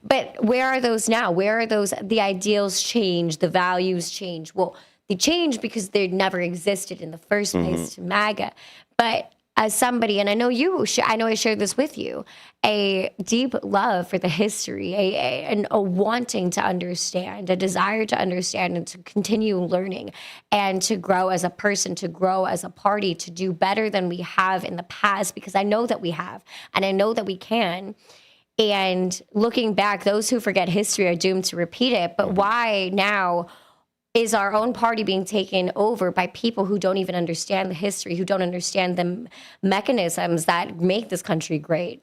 But where are those now? Where are those? The ideals change, the values change. Well, they change because they never existed in the first place to MAGA. But as somebody, and I know I shared this with you, a deep love for the history, and a wanting to understand, a desire to understand and to continue learning and to grow as a person, to grow as a party, to do better than we have in the past, because I know that we have, and I know that we can. And looking back, those who forget history are doomed to repeat it. But why now is our own party being taken over by people who don't even understand the history, who don't understand the mechanisms that make this country great,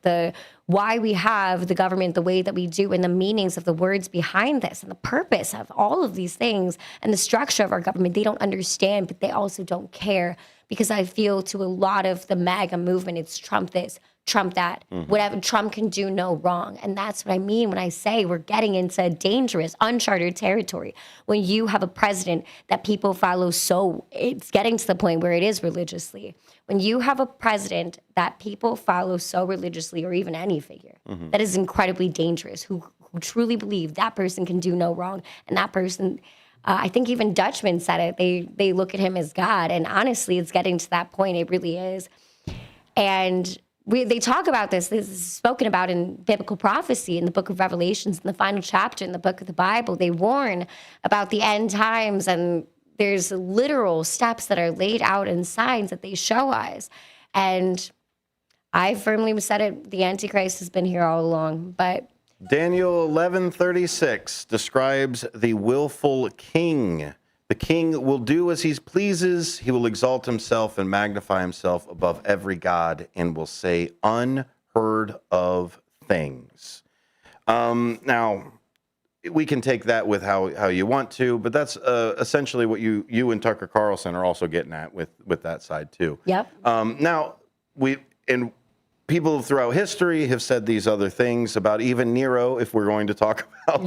why we have the government the way that we do, and the meanings of the words behind this, and the purpose of all of these things, and the structure of our government? They don't understand, but they also don't care, because I feel to a lot of the MAGA movement, it's Trump this, Trump that, whatever. Trump can do no wrong. And that's what I mean when I say we're getting into dangerous, uncharted territory. When you have a president that people follow, so it's getting to the point where it is religiously. When you have a president that people follow so religiously, or even any figure, that is incredibly dangerous, who truly believe that person can do no wrong. And that person, I think even Dutchman said it, they look at him as God. And honestly, it's getting to that point. It really is. And they talk about this. This is spoken about in biblical prophecy, in the book of Revelations, in the final chapter in the book of the Bible. They warn about the end times, and there's literal steps that are laid out and signs that they show us. And I firmly said it, the Antichrist has been here all along. But
Daniel 11:36 describes the willful king. The king will do as he pleases. He will exalt himself and magnify himself above every god, and will say unheard of things. Now, we can take that with how you want to, but that's essentially what you and Tucker Carlson are also getting at with that side too.
Yep.
Now, people throughout history have said these other things about even Nero, if we're going to talk about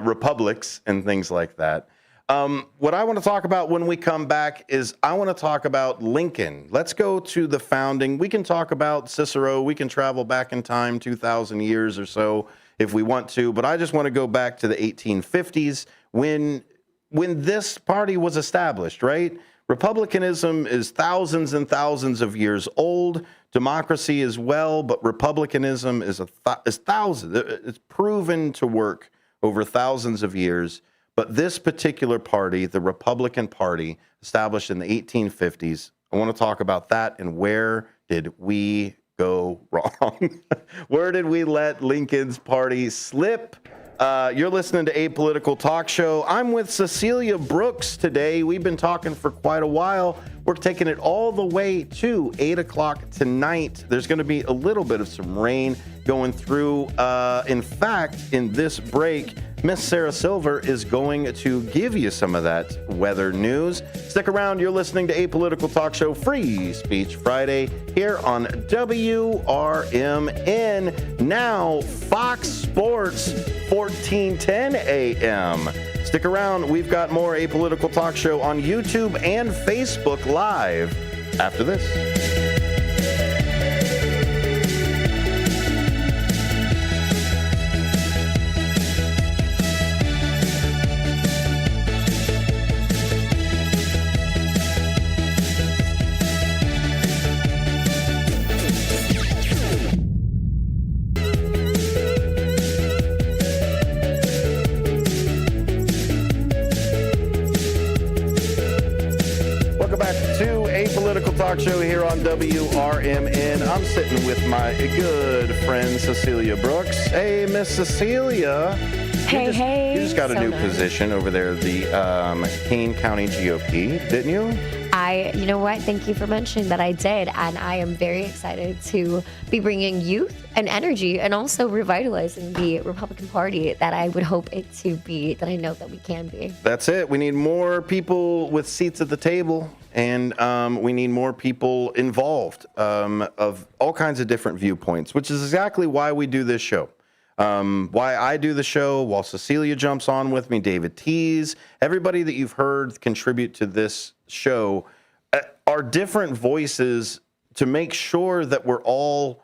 republics and things like that. What I want to talk about when we come back is I want to talk about Lincoln. Let's go to the founding. We can talk about Cicero. We can travel back in time 2,000 years or so if we want to, but I just want to go back to the 1850s when this party was established, right? Republicanism is thousands and thousands of years old. Democracy as well, but republicanism is thousands. It's proven to work over thousands of years. But this particular party, the Republican Party, established in the 1850s, I want to talk about that and where did we go wrong? Where did we let Lincoln's party slip? You're listening to Apolitical Talk Show. I'm with Cecilia Brooks today. We've been talking for quite a while. We're taking it all the way to 8 o'clock tonight. There's going to be a little bit of some rain going through. In fact, in this break, Miss Sarah Silver is going to give you some of that weather news. Stick around. You're listening to Apolitical Talk Show, Free Speech Friday, here on WRMN. Now, Fox Sports, 1410 a.m. Stick around. We've got more Apolitical Talk Show on YouTube and Facebook Live after this. Talk show here on WRMN. I'm sitting with my good friend Cecilia Brooks. Hey, Miss Cecilia.
Hey.
You just got a new position over there at the Kane County GOP, didn't you?
You know what? Thank you for mentioning that I did. And I am very excited to be bringing youth and energy and also revitalizing the Republican Party that I would hope it to be, that I know that we can be.
That's it. We need more people with seats at the table and we need more people involved of all kinds of different viewpoints, which is exactly why we do this show. Why I do the show, while Cecilia jumps on with me, David Tees, everybody that you've heard contribute to this show are different voices to make sure that we're all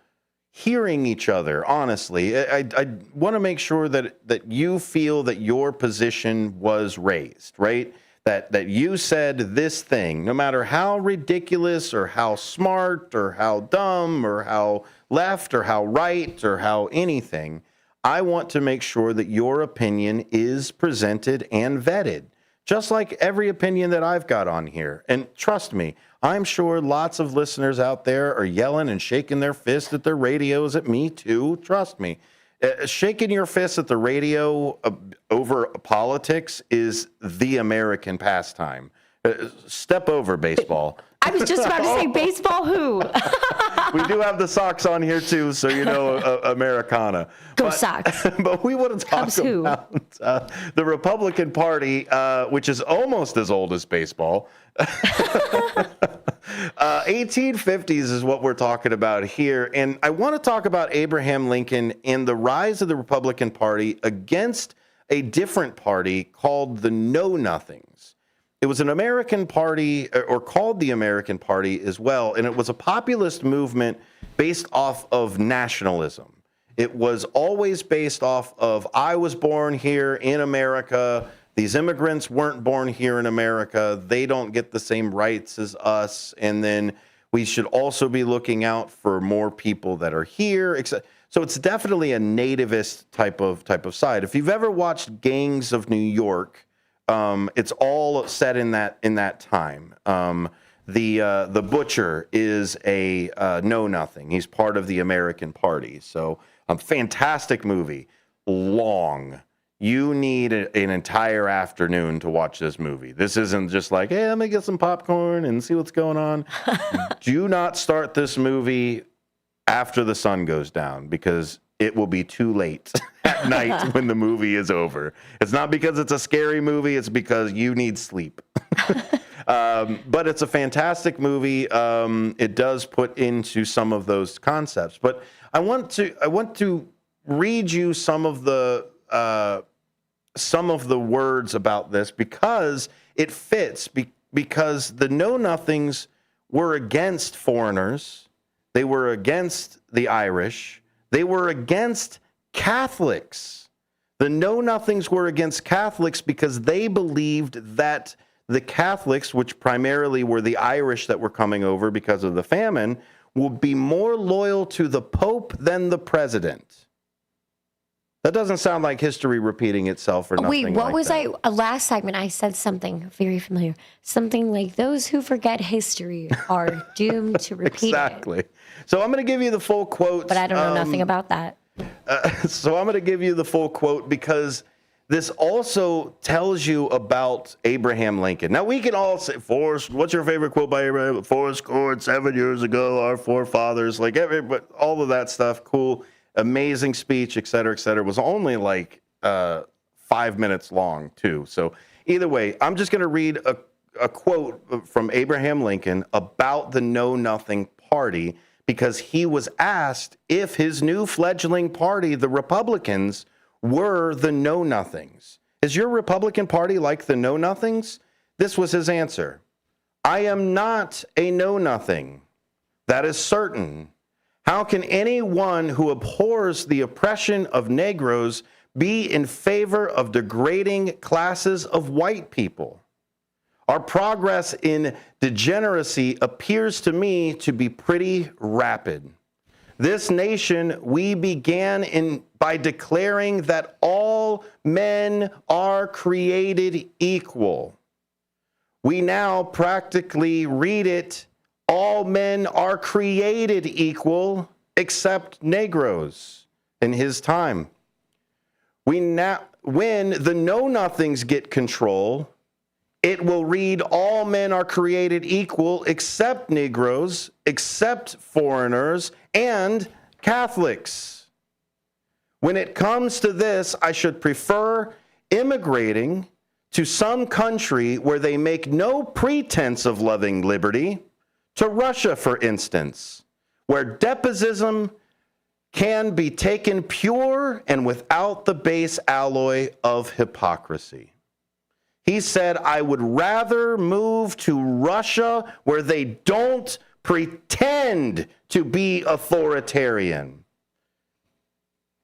hearing each other, honestly. I want to make sure that you feel that your position was raised, right? That you said this thing, no matter how ridiculous or how smart or how dumb or how left or how right or how anything, I want to make sure that your opinion is presented and vetted, just like every opinion that I've got on here. And trust me, I'm sure lots of listeners out there are yelling and shaking their fist at their radios at me too. Trust me. Shaking your fist at the radio over politics is the American pastime. Step over baseball.
I was just about to say baseball who?
We do have the Sox on here too, so you know Americana.
Go Sox.
But we want to talk
Cubs who?
about the Republican Party, which is almost as old as baseball. 1850s is what we're talking about here. And I want to talk about Abraham Lincoln and the rise of the Republican Party against a different party called the Know Nothings. It was an American party, or called the American Party as well, and it was a populist movement based off of nationalism. It was always based off of, I was born here in America. These immigrants weren't born here in America. They don't get the same rights as us. And then we should also be looking out for more people that are here. So it's definitely a nativist type of side. If you've ever watched Gangs of New York, it's all set in that time. The butcher is a know nothing. He's part of the American Party. So fantastic movie. Long. You need an entire afternoon to watch this movie. This isn't just like, hey, let me get some popcorn and see what's going on. Do not start this movie after the sun goes down, because it will be too late at night when the movie is over. It's not because it's a scary movie. It's because you need sleep. But it's a fantastic movie. It does put into some of those concepts. But I want to read you some of the words about this, because it fits. Because the Know Nothings were against foreigners. They were against the Irish. They were against Catholics. The Know Nothings were against Catholics because they believed that the Catholics, which primarily were the Irish that were coming over because of the famine, would be more loyal to the Pope than the president. That doesn't sound like history repeating itself or nothing.
Wait, what
like
was
that.
last segment I said something very familiar. Something like, those who forget history are doomed to repeat
Exactly.
it.
So I'm going to give you the full quote.
But I don't know nothing about that.
So I'm going to give you the full quote, because this also tells you about Abraham Lincoln. Now, we can all say, Forrest, what's your favorite quote by Abraham? Forrest scored 7 years ago, our forefathers, but all of that stuff, cool, amazing speech, et cetera, it was only like 5 minutes long, too. So either way, I'm just going to read a quote from Abraham Lincoln about the Know Nothing Party, because he was asked if his new fledgling party, the Republicans, were the Know Nothings. Is your Republican Party like the Know Nothings? This was his answer. I am not a Know Nothing. That is certain. How can anyone who abhors the oppression of Negroes be in favor of degrading classes of white people? Our progress in degeneracy appears to me to be pretty rapid. This nation we began by declaring that all men are created equal. We now practically read it, all men are created equal except Negroes in his time. When the Know Nothings get control, it will read all men are created equal except Negroes, except foreigners, and Catholics. When it comes to this, I should prefer immigrating to some country where they make no pretense of loving liberty, to Russia, for instance, where despotism can be taken pure and without the base alloy of hypocrisy. He said, I would rather move to Russia where they don't pretend to be authoritarian.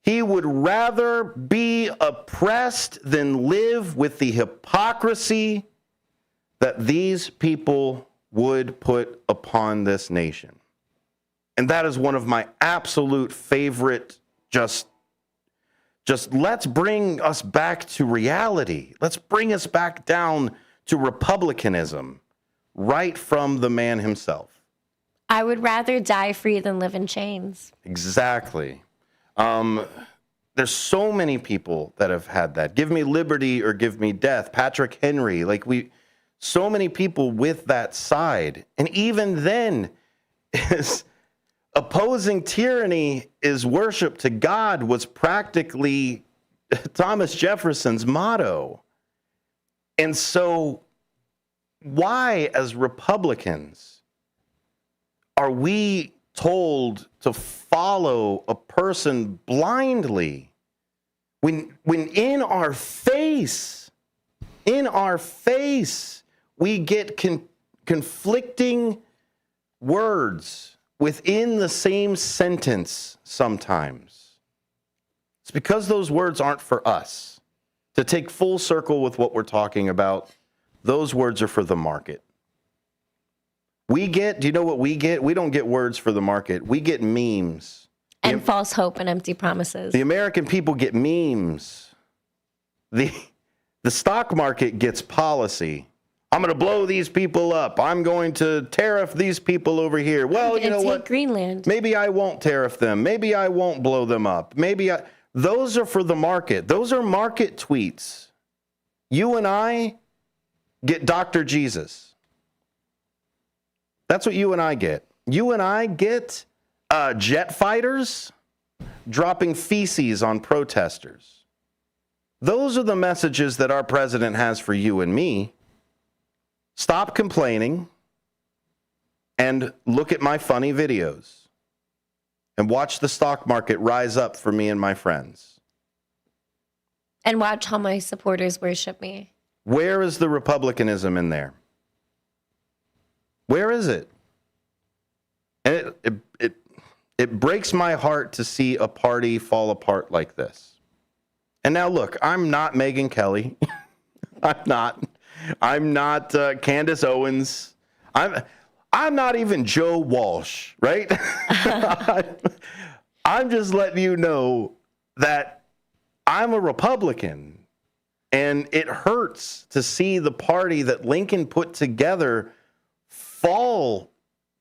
He would rather be oppressed than live with the hypocrisy that these people would put upon this nation. And that is one of my absolute favorite, just let's bring us back to reality. Let's bring us back down to republicanism right from the man himself.
I would rather die free than live in chains.
Exactly. There's so many people that have had that. Give me liberty or give me death. Patrick Henry, so many people with that side. And even then, opposing tyranny is worship to God was practically Thomas Jefferson's motto. And so why, as Republicans, are we told to follow a person blindly when in our face we get conflicting words within the same sentence sometimes? It's because those words aren't for us. To take full circle with what we're talking about, those words are for the market. Do you know what we get? We don't get words for the market. We get memes.
And false hope and empty promises.
The American people get memes. The stock market gets policy. I'm going to blow these people up. I'm going to tariff these people over here. Well, you know what?
Greenland.
Maybe I won't tariff them. Maybe I won't blow them up. Those are for the market. Those are market tweets. You and I get Dr. Jesus. That's what you and I get. You and I get jet fighters dropping feces on protesters. Those are the messages that our president has for you and me. Stop complaining and look at my funny videos and watch the stock market rise up for me and my friends.
And watch how my supporters worship me.
Where is the republicanism in there? Where is it? And it breaks my heart to see a party fall apart like this. And now look, I'm not Megyn Kelly. I'm not Candace Owens. I'm not even Joe Walsh, right? I'm just letting you know that I'm a Republican, and it hurts to see the party that Lincoln put together fall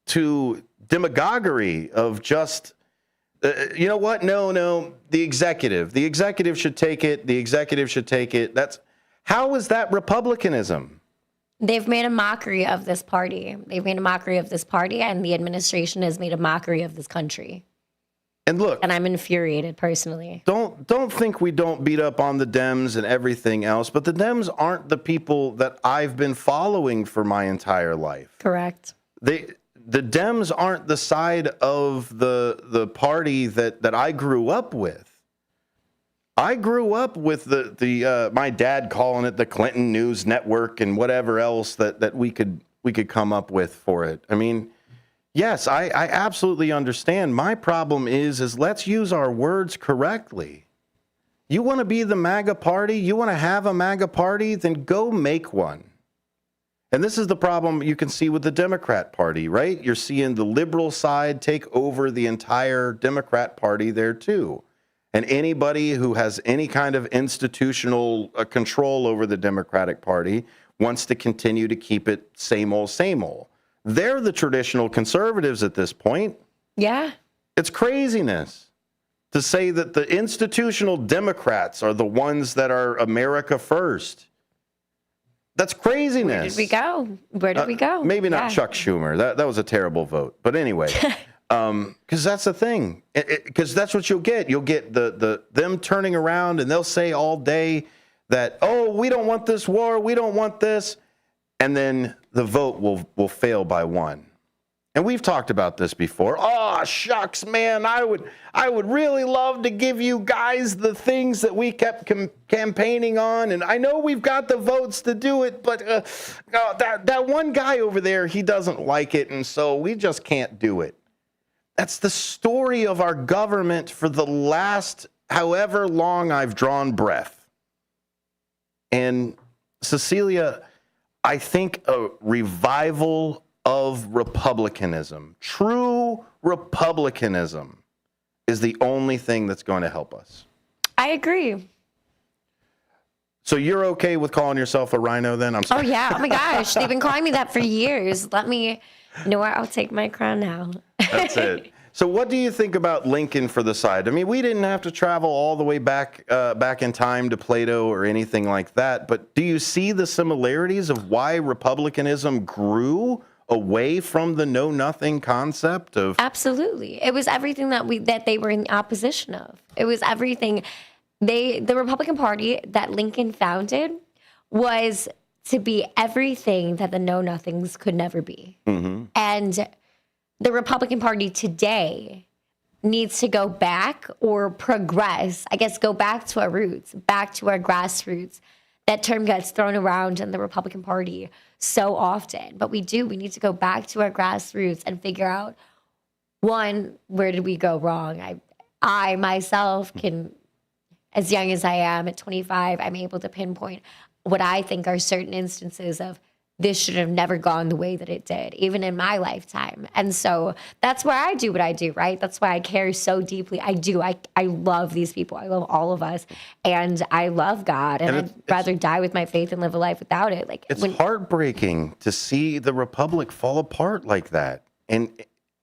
to demagoguery of just, you know what? No, the executive should take it. The executive should take it. How is that republicanism?
They've made a mockery of this party. And the administration has made a mockery of this country.
And look,
and I'm infuriated personally.
Don't think we don't beat up on the Dems and everything else, but the Dems aren't the people that I've been following for my entire life.
Correct.
The Dems aren't the side of the party that I grew up with. I grew up with my dad calling it the Clinton News Network and whatever else that we could come up with for it. I mean, yes, I absolutely understand. My problem is let's use our words correctly. You want to be the MAGA party? You want to have a MAGA party? Then go make one. And this is the problem you can see with the Democrat Party, right? You're seeing the liberal side take over the entire Democrat Party there too. And anybody who has any kind of institutional control over the Democratic Party wants to continue to keep it same old, same old. They're the traditional conservatives at this point.
Yeah.
It's craziness to say that the institutional Democrats are the ones that are America first. That's craziness.
Where did we go?
Maybe not Chuck Schumer. That was a terrible vote. But anyway, because that's the thing. Because that's what you'll get. You'll get them turning around and they'll say all day that, oh, we don't want this war, we don't want this, and then the vote will fail by one. And we've talked about this before. Oh, shucks, man, I would really love to give you guys the things that we kept campaigning on, and I know we've got the votes to do it, but that one guy over there, he doesn't like it, and so we just can't do it. That's the story of our government for the last however long I've drawn breath. And Cecilia, I think a revival of republicanism, true republicanism, is the only thing that's going to help us.
I agree.
So you're okay with calling yourself a rhino then? I'm sorry.
Oh, yeah. Oh, my gosh. They've been calling me that for years. Let me, you know what? I'll take my crown now.
That's it. So what do you think about Lincoln for the side? I mean, we didn't have to travel all the way back in time to Plato or anything like that, but do you see the similarities of why republicanism grew away from the know-nothing concept of?
Absolutely. It was everything that they were in opposition of. It was everything. The Republican Party that Lincoln founded was to be everything that the know-nothings could never be. Mm-hmm. And the Republican Party today needs to go back or progress, I guess, go back to our roots, back to our grassroots. That term gets thrown around in the Republican Party so often, but we need to go back to our grassroots and figure out, one, where did we go wrong? I myself can, as young as I am at 25, I'm able to pinpoint what I think are certain instances of this should have never gone the way that it did, even in my lifetime. And so that's why I do what I do, right? That's why I care so deeply. I do. I love these people. I love all of us. And I love God. And I'd rather die with my faith than live a life without it. Like,
it's heartbreaking to see the Republic fall apart like that. And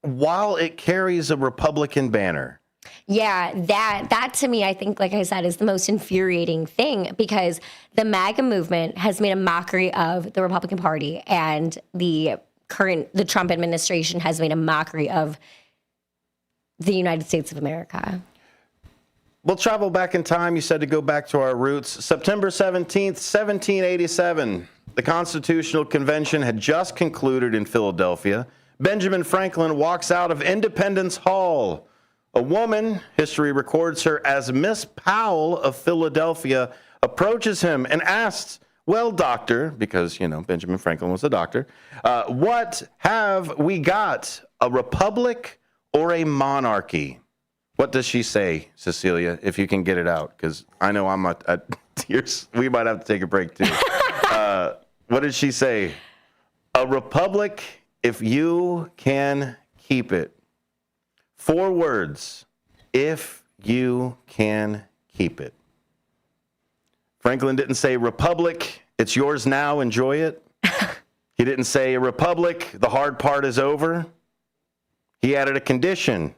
while it carries a Republican banner.
Yeah, that to me, I think, like I said, is the most infuriating thing, because the MAGA movement has made a mockery of the Republican Party, and the Trump administration has made a mockery of the United States of America.
We'll travel back in time. You said to go back to our roots. September 17th, 1787, the Constitutional Convention had just concluded in Philadelphia. Benjamin Franklin walks out of Independence Hall. A woman, history records her as Miss Powell of Philadelphia, approaches him and asks, well, doctor, because, Benjamin Franklin was a doctor, what have we got, a republic or a monarchy? What does she say, Cecilia, if you can get it out? Because I know I'm tears. We might have to take a break, too. What did she say? A republic, if you can keep it. 4 words, if you can keep it. Franklin didn't say, republic, it's yours now, enjoy it. He didn't say, a republic, the hard part is over. He added a condition.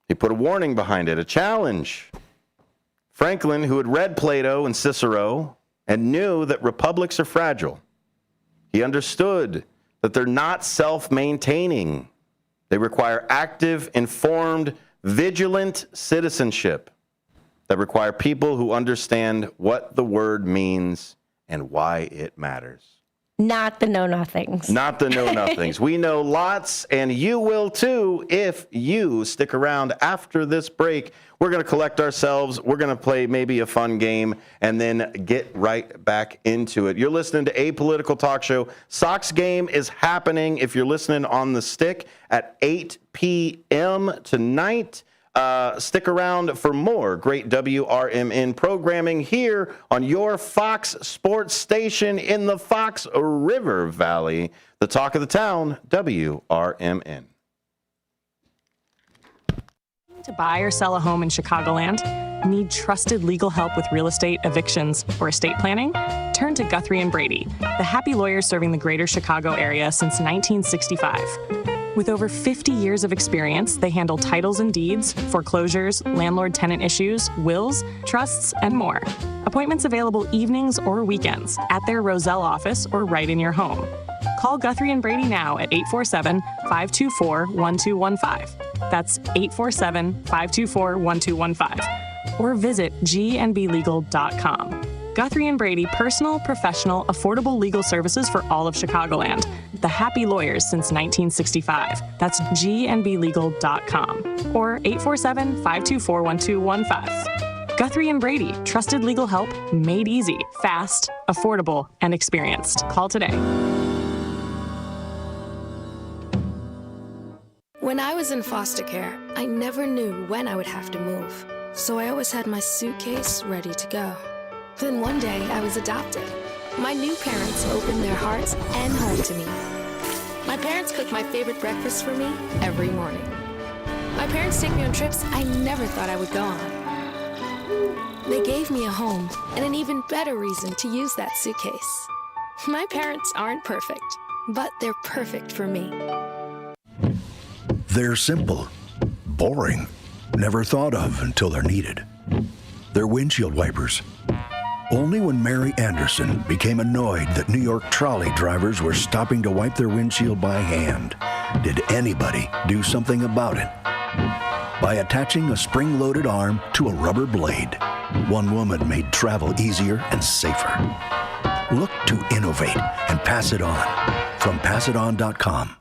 He put a warning behind it, a challenge. Franklin, who had read Plato and Cicero and knew that republics are fragile, he understood that they're not self-maintaining. They require active, informed, vigilant citizenship that require people who understand what the word means and why it matters.
Not the know-nothings.
Not the know-nothings. We know lots, and you will too if you stick around after this break. We're going to collect ourselves. We're going to play maybe a fun game and then get right back into it. You're listening to Apolitical Talk Show. Sox game is happening, if you're listening on the stick, at 8 p.m. tonight. Stick around for more great WRMN programming here on your Fox Sports station in the Fox River Valley. The talk of the town, WRMN.
To buy or sell a home in Chicagoland? Need trusted legal help with real estate, evictions, or estate planning? Turn to Guthrie & Brady, the happy lawyers serving the greater Chicago area since 1965. With over 50 years of experience, they handle titles and deeds, foreclosures, landlord-tenant issues, wills, trusts, and more. Appointments available evenings or weekends at their Roselle office or right in your home. Call Guthrie & Brady now at 847-524-1215. That's 847-524-1215. or visit gnblegal.com. Guthrie and Brady, personal, professional, affordable legal services for all of Chicagoland. The happy lawyers since 1965. That's gnblegal.com or 847-524-1215. Guthrie and Brady, trusted legal help made easy, fast, affordable, and experienced. Call today.
When I was in foster care, I never knew when I would have to move, so I always had my suitcase ready to go. Then one day, I was adopted. My new parents opened their hearts and home to me. My parents cook my favorite breakfast for me every morning. My parents take me on trips I never thought I would go on. They gave me a home and an even better reason to use that suitcase. My parents aren't perfect, but they're perfect for me.
They're simple, boring, never thought of until they're needed. They're windshield wipers. Only when Mary Anderson became annoyed that New York trolley drivers were stopping to wipe their windshield by hand did anybody do something about it. By attaching a spring-loaded arm to a rubber blade, one woman made travel easier and safer. Look to innovate and pass it on. From passiton.com.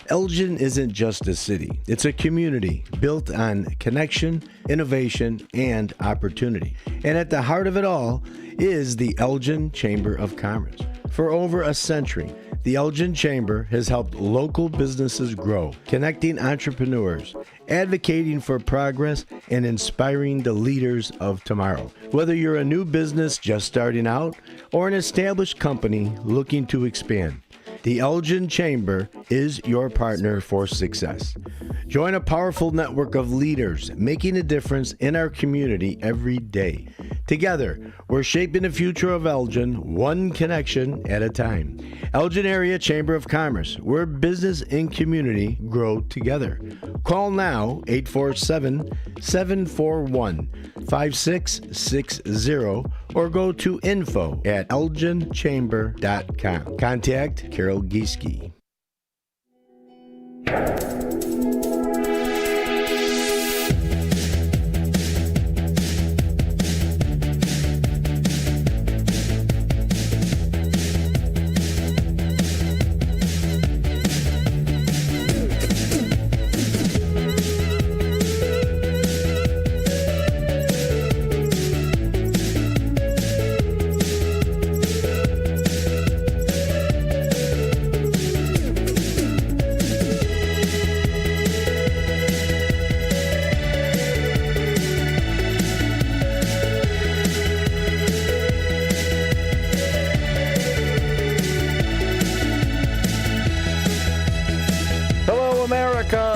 Elgin isn't just a city. It's a community built on connection, innovation, and opportunity. And at the heart of it all is the Elgin Chamber of Commerce. For over a century, the Elgin Chamber has helped local businesses grow, connecting entrepreneurs, advocating for progress, and inspiring the leaders of tomorrow. Whether you're a new business just starting out or an established company looking to expand, the Elgin Chamber is your partner for success. Join a powerful network of leaders making a difference in our community every day. Together, we're shaping the future of Elgin, one connection at a time. Elgin Area Chamber of Commerce, where business and community grow together. Call now, 847-741-5660, or go to info@elginchamber.com. Contact Carol Gieske.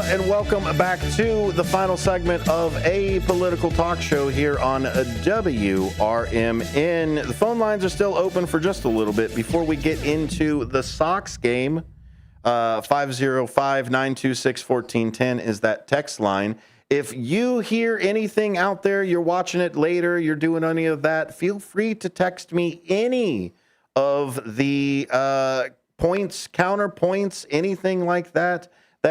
And welcome back to the final segment of a political talk show here on WRMN. The phone lines are still open for just a little bit before we get into the Sox game. 505-926-1410 is that text line. If you hear anything out there, you're watching it later, you're doing any of that, feel free to text me any of the points, counterpoints, anything like that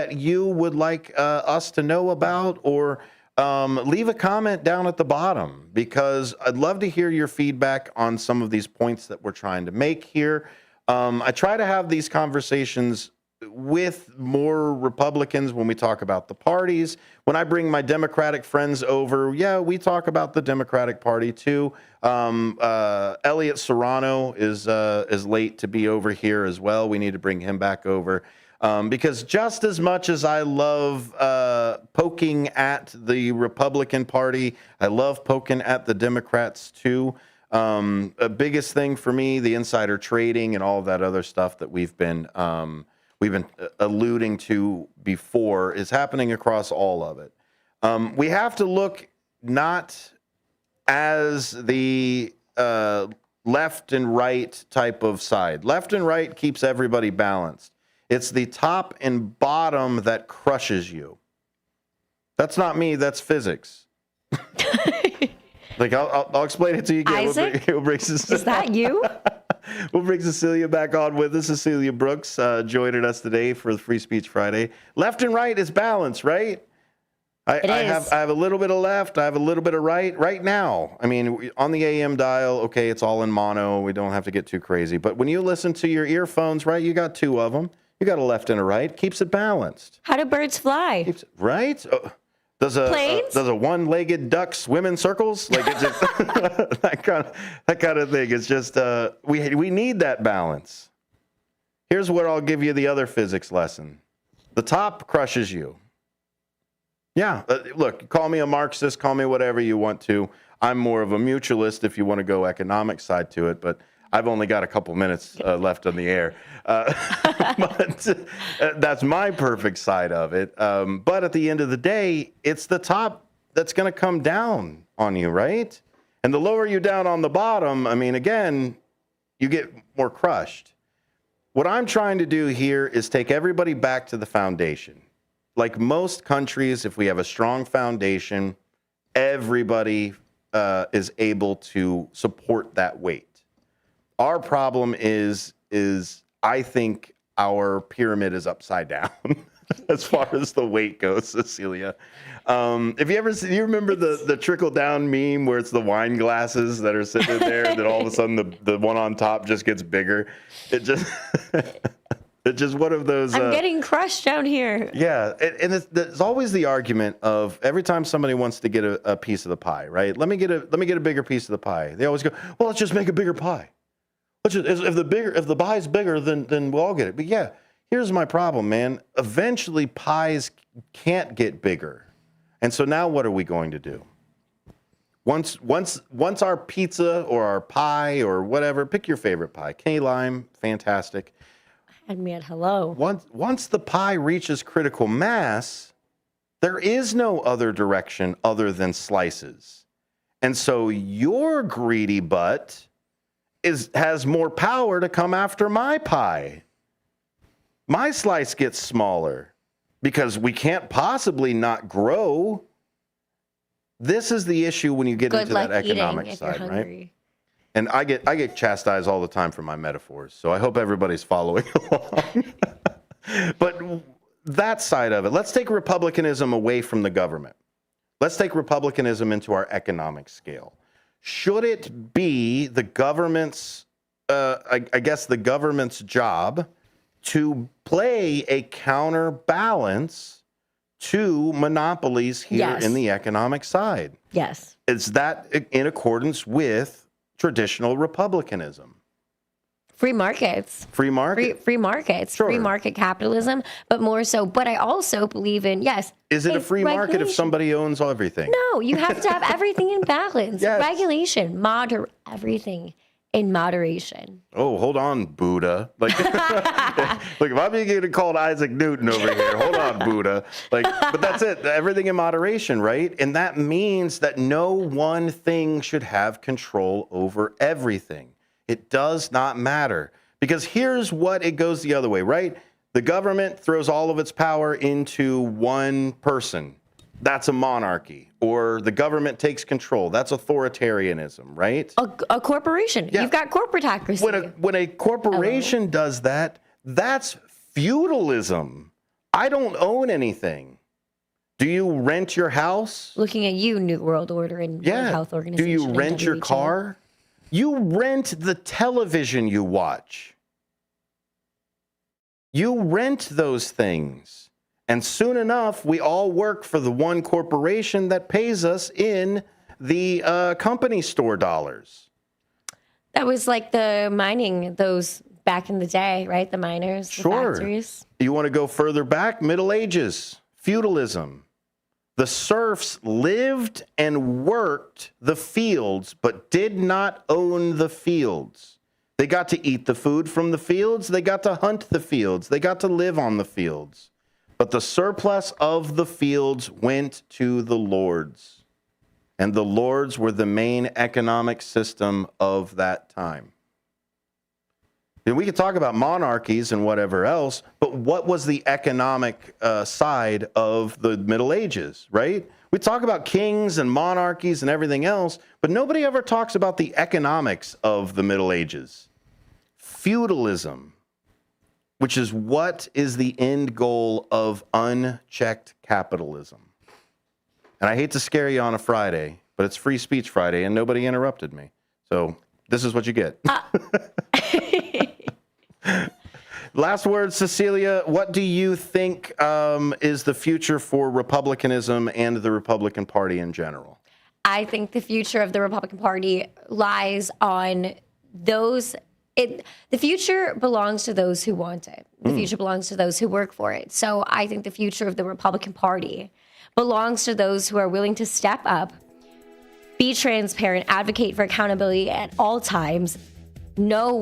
you would like us to know about, or leave a comment down at the bottom, because I'd love to hear your feedback on some of these points that we're trying to make here. I try to have these conversations with more Republicans when we talk about the parties. When I bring my Democratic friends over, we talk about the Democratic Party too. Elliot Serrano is late to be over here as well. We need to bring him back over. Because just as much as I love poking at the Republican Party, I love poking at the Democrats too. A biggest thing for me, the insider trading and all of that other stuff that we've been alluding to before, is happening across all of it. We have to look not as the left and right type of side. Left and right keeps everybody balanced. It's the top and bottom that crushes you. That's not me. That's physics. Like I'll explain it to you again.
Isaac?
Is
that you?
We'll bring Cecilia back on with us. Cecilia Brooks joining us today for the Free Speech Friday. Left and right is balance, right? I have a little bit of left. I have a little bit of right now. I mean, on the AM dial, okay, it's all in mono. We don't have to get too crazy. But when you listen to your earphones, right, you got two of them. You got a left and a right. Keeps it balanced.
How do birds fly?
Right? Does a one-legged duck swim in circles? Like it's just that kind of thing. It's just we need that balance. Here's where I'll give you the other physics lesson. The top crushes you. Yeah, look, call me a Marxist, call me whatever you want to. I'm more of a mutualist if you want to go economic side to it, but I've only got a couple minutes left on the air. But that's my perfect side of it. But at the end of the day, it's the top that's going to come down on you, right? And the lower you down on the bottom, I mean, again, you get more crushed. What I'm trying to do here is take everybody back to the foundation. Like most countries, if we have a strong foundation, everybody is able to support that weight. Our problem is I think our pyramid is upside down as far as the weight goes, Cecilia. If you ever you remember the trickle down meme where it's the wine glasses that are sitting there, and then all of a sudden the one on top just gets bigger. It just it's just one of those.
I'm getting crushed down here.
Yeah, and there's always the argument of every time somebody wants to get a piece of the pie, right? Let me get a bigger piece of the pie. They always go, well, let's just make a bigger pie. If the pie's bigger, then we'll all get it. But yeah, here's my problem, man. Eventually, pies can't get bigger, and so now what are we going to do? Once our pizza or our pie or whatever, pick your favorite pie, key lime, fantastic.
And man, hello.
Once the pie reaches critical mass, there is no other direction other than slices. And so your greedy butt has more power to come after my pie. My slice gets smaller because we can't possibly not grow. This is the issue when you get into that economic side, right? And I get chastised all the time for my metaphors, so I hope everybody's following along. But that side of it, let's take republicanism away from the government. Let's take republicanism into our economic scale. Should it be the government's, I guess the government's job to play a counterbalance to monopolies here in the economic side?
Yes.
Is that in accordance with traditional republicanism?
Free markets.
Free market?
Free markets.
Sure.
Free market capitalism, but more so. But I also believe in,
Is it a free market if somebody owns everything?
No, you have to have everything in balance.
Yes.
Regulation, everything in moderation.
Oh, hold on, Buddha. Like, look, if I'm getting called Isaac Newton over here, hold on, Buddha. Like, but that's it. Everything in moderation, right? And that means that no one thing should have control over everything. It does not matter. Because here's what it goes the other way, right? The government throws all of its power into one person. That's a monarchy. Or the government takes control. That's authoritarianism, right?
A corporation. Yeah. You've got corporatocracy.
When a corporation does that, that's feudalism. I don't own anything. Do you rent your house?
Looking at you, New World Order and World Health Organization.
Do you rent your car? You rent the television you watch. You rent those things. And soon enough, we all work for the one corporation that pays us in the company store dollars.
That was like the mining, those back in the day, right? The miners, the factories.
You want to go further back? Middle Ages, feudalism. The serfs lived and worked the fields, but did not own the fields. They got to eat the food from the fields. They got to hunt the fields. They got to live on the fields. But the surplus of the fields went to the lords. And the lords were the main economic system of that time. And we could talk about monarchies and whatever else, but what was the economic side of the Middle Ages, right? We talk about kings and monarchies and everything else, but nobody ever talks about the economics of the Middle Ages. Feudalism, which is what is the end goal of unchecked capitalism. And I hate to scare you on a Friday, but it's Free Speech Friday, and nobody interrupted me. So this is what you get. Last word, Cecilia. What do you think is the future for Republicanism and the Republican Party in general?
I think the future of the Republican Party lies on those. The future belongs to those who want it. The future belongs to those who work for it. So I think the future of the Republican Party belongs to those who are willing to step up, be transparent, advocate for accountability at all times, know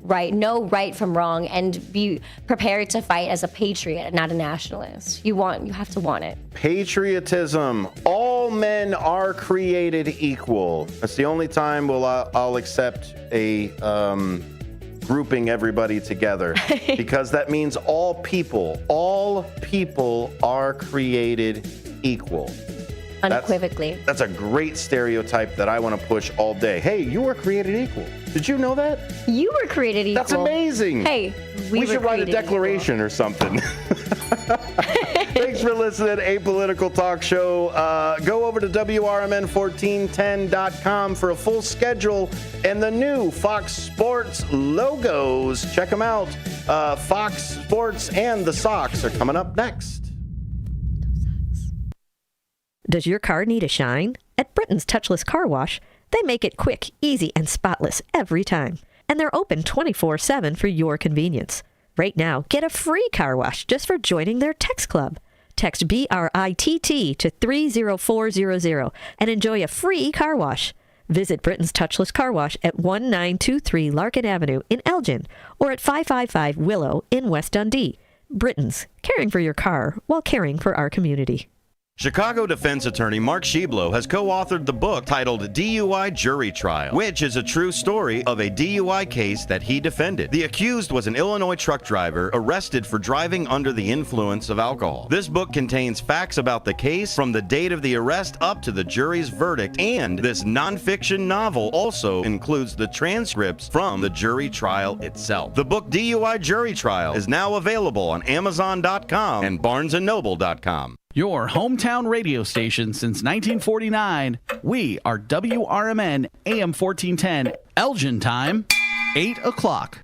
right from wrong, and be prepared to fight as a patriot, not a nationalist. You have to want it.
Patriotism. All men are created equal. That's the only time I'll accept a grouping everybody together, because that means all people are created equal.
Unequivocally.
That's a great stereotype that I want to push all day. Hey, you were created equal. Did you know that?
You were created equal.
That's amazing.
Hey,
we should write a declaration or something. Thanks for listening, Apolitical Talk Show. Go over to WRMN1410.com for a full schedule and the new Fox Sports logos. Check them out. Fox Sports and the socks are coming up next.
Does your car need a shine? At Britain's Touchless Car Wash, they make it quick, easy, and spotless every time. And they're open 24/7 for your convenience. Right now, get a free car wash just for joining their text club. Text BRITT to 30400 and enjoy a free car wash. Visit Britain's Touchless Car Wash at 1923 Larkin Avenue in Elgin or at 555 Willow in West Dundee. Britain's, caring for your car while caring for our community.
Chicago defense attorney Mark Schieblo has co-authored the book titled DUI Jury Trial, which is a true story of a DUI case that he defended. The accused was an Illinois truck driver arrested for driving under the influence of alcohol. This book contains facts about the case from the date of the arrest up to the jury's verdict, and this nonfiction novel also includes the transcripts from the jury trial itself. The book DUI Jury Trial is now available on Amazon.com and BarnesandNoble.com.
Your hometown radio station since 1949. We are WRMN AM 1410, Elgin time, 8 o'clock.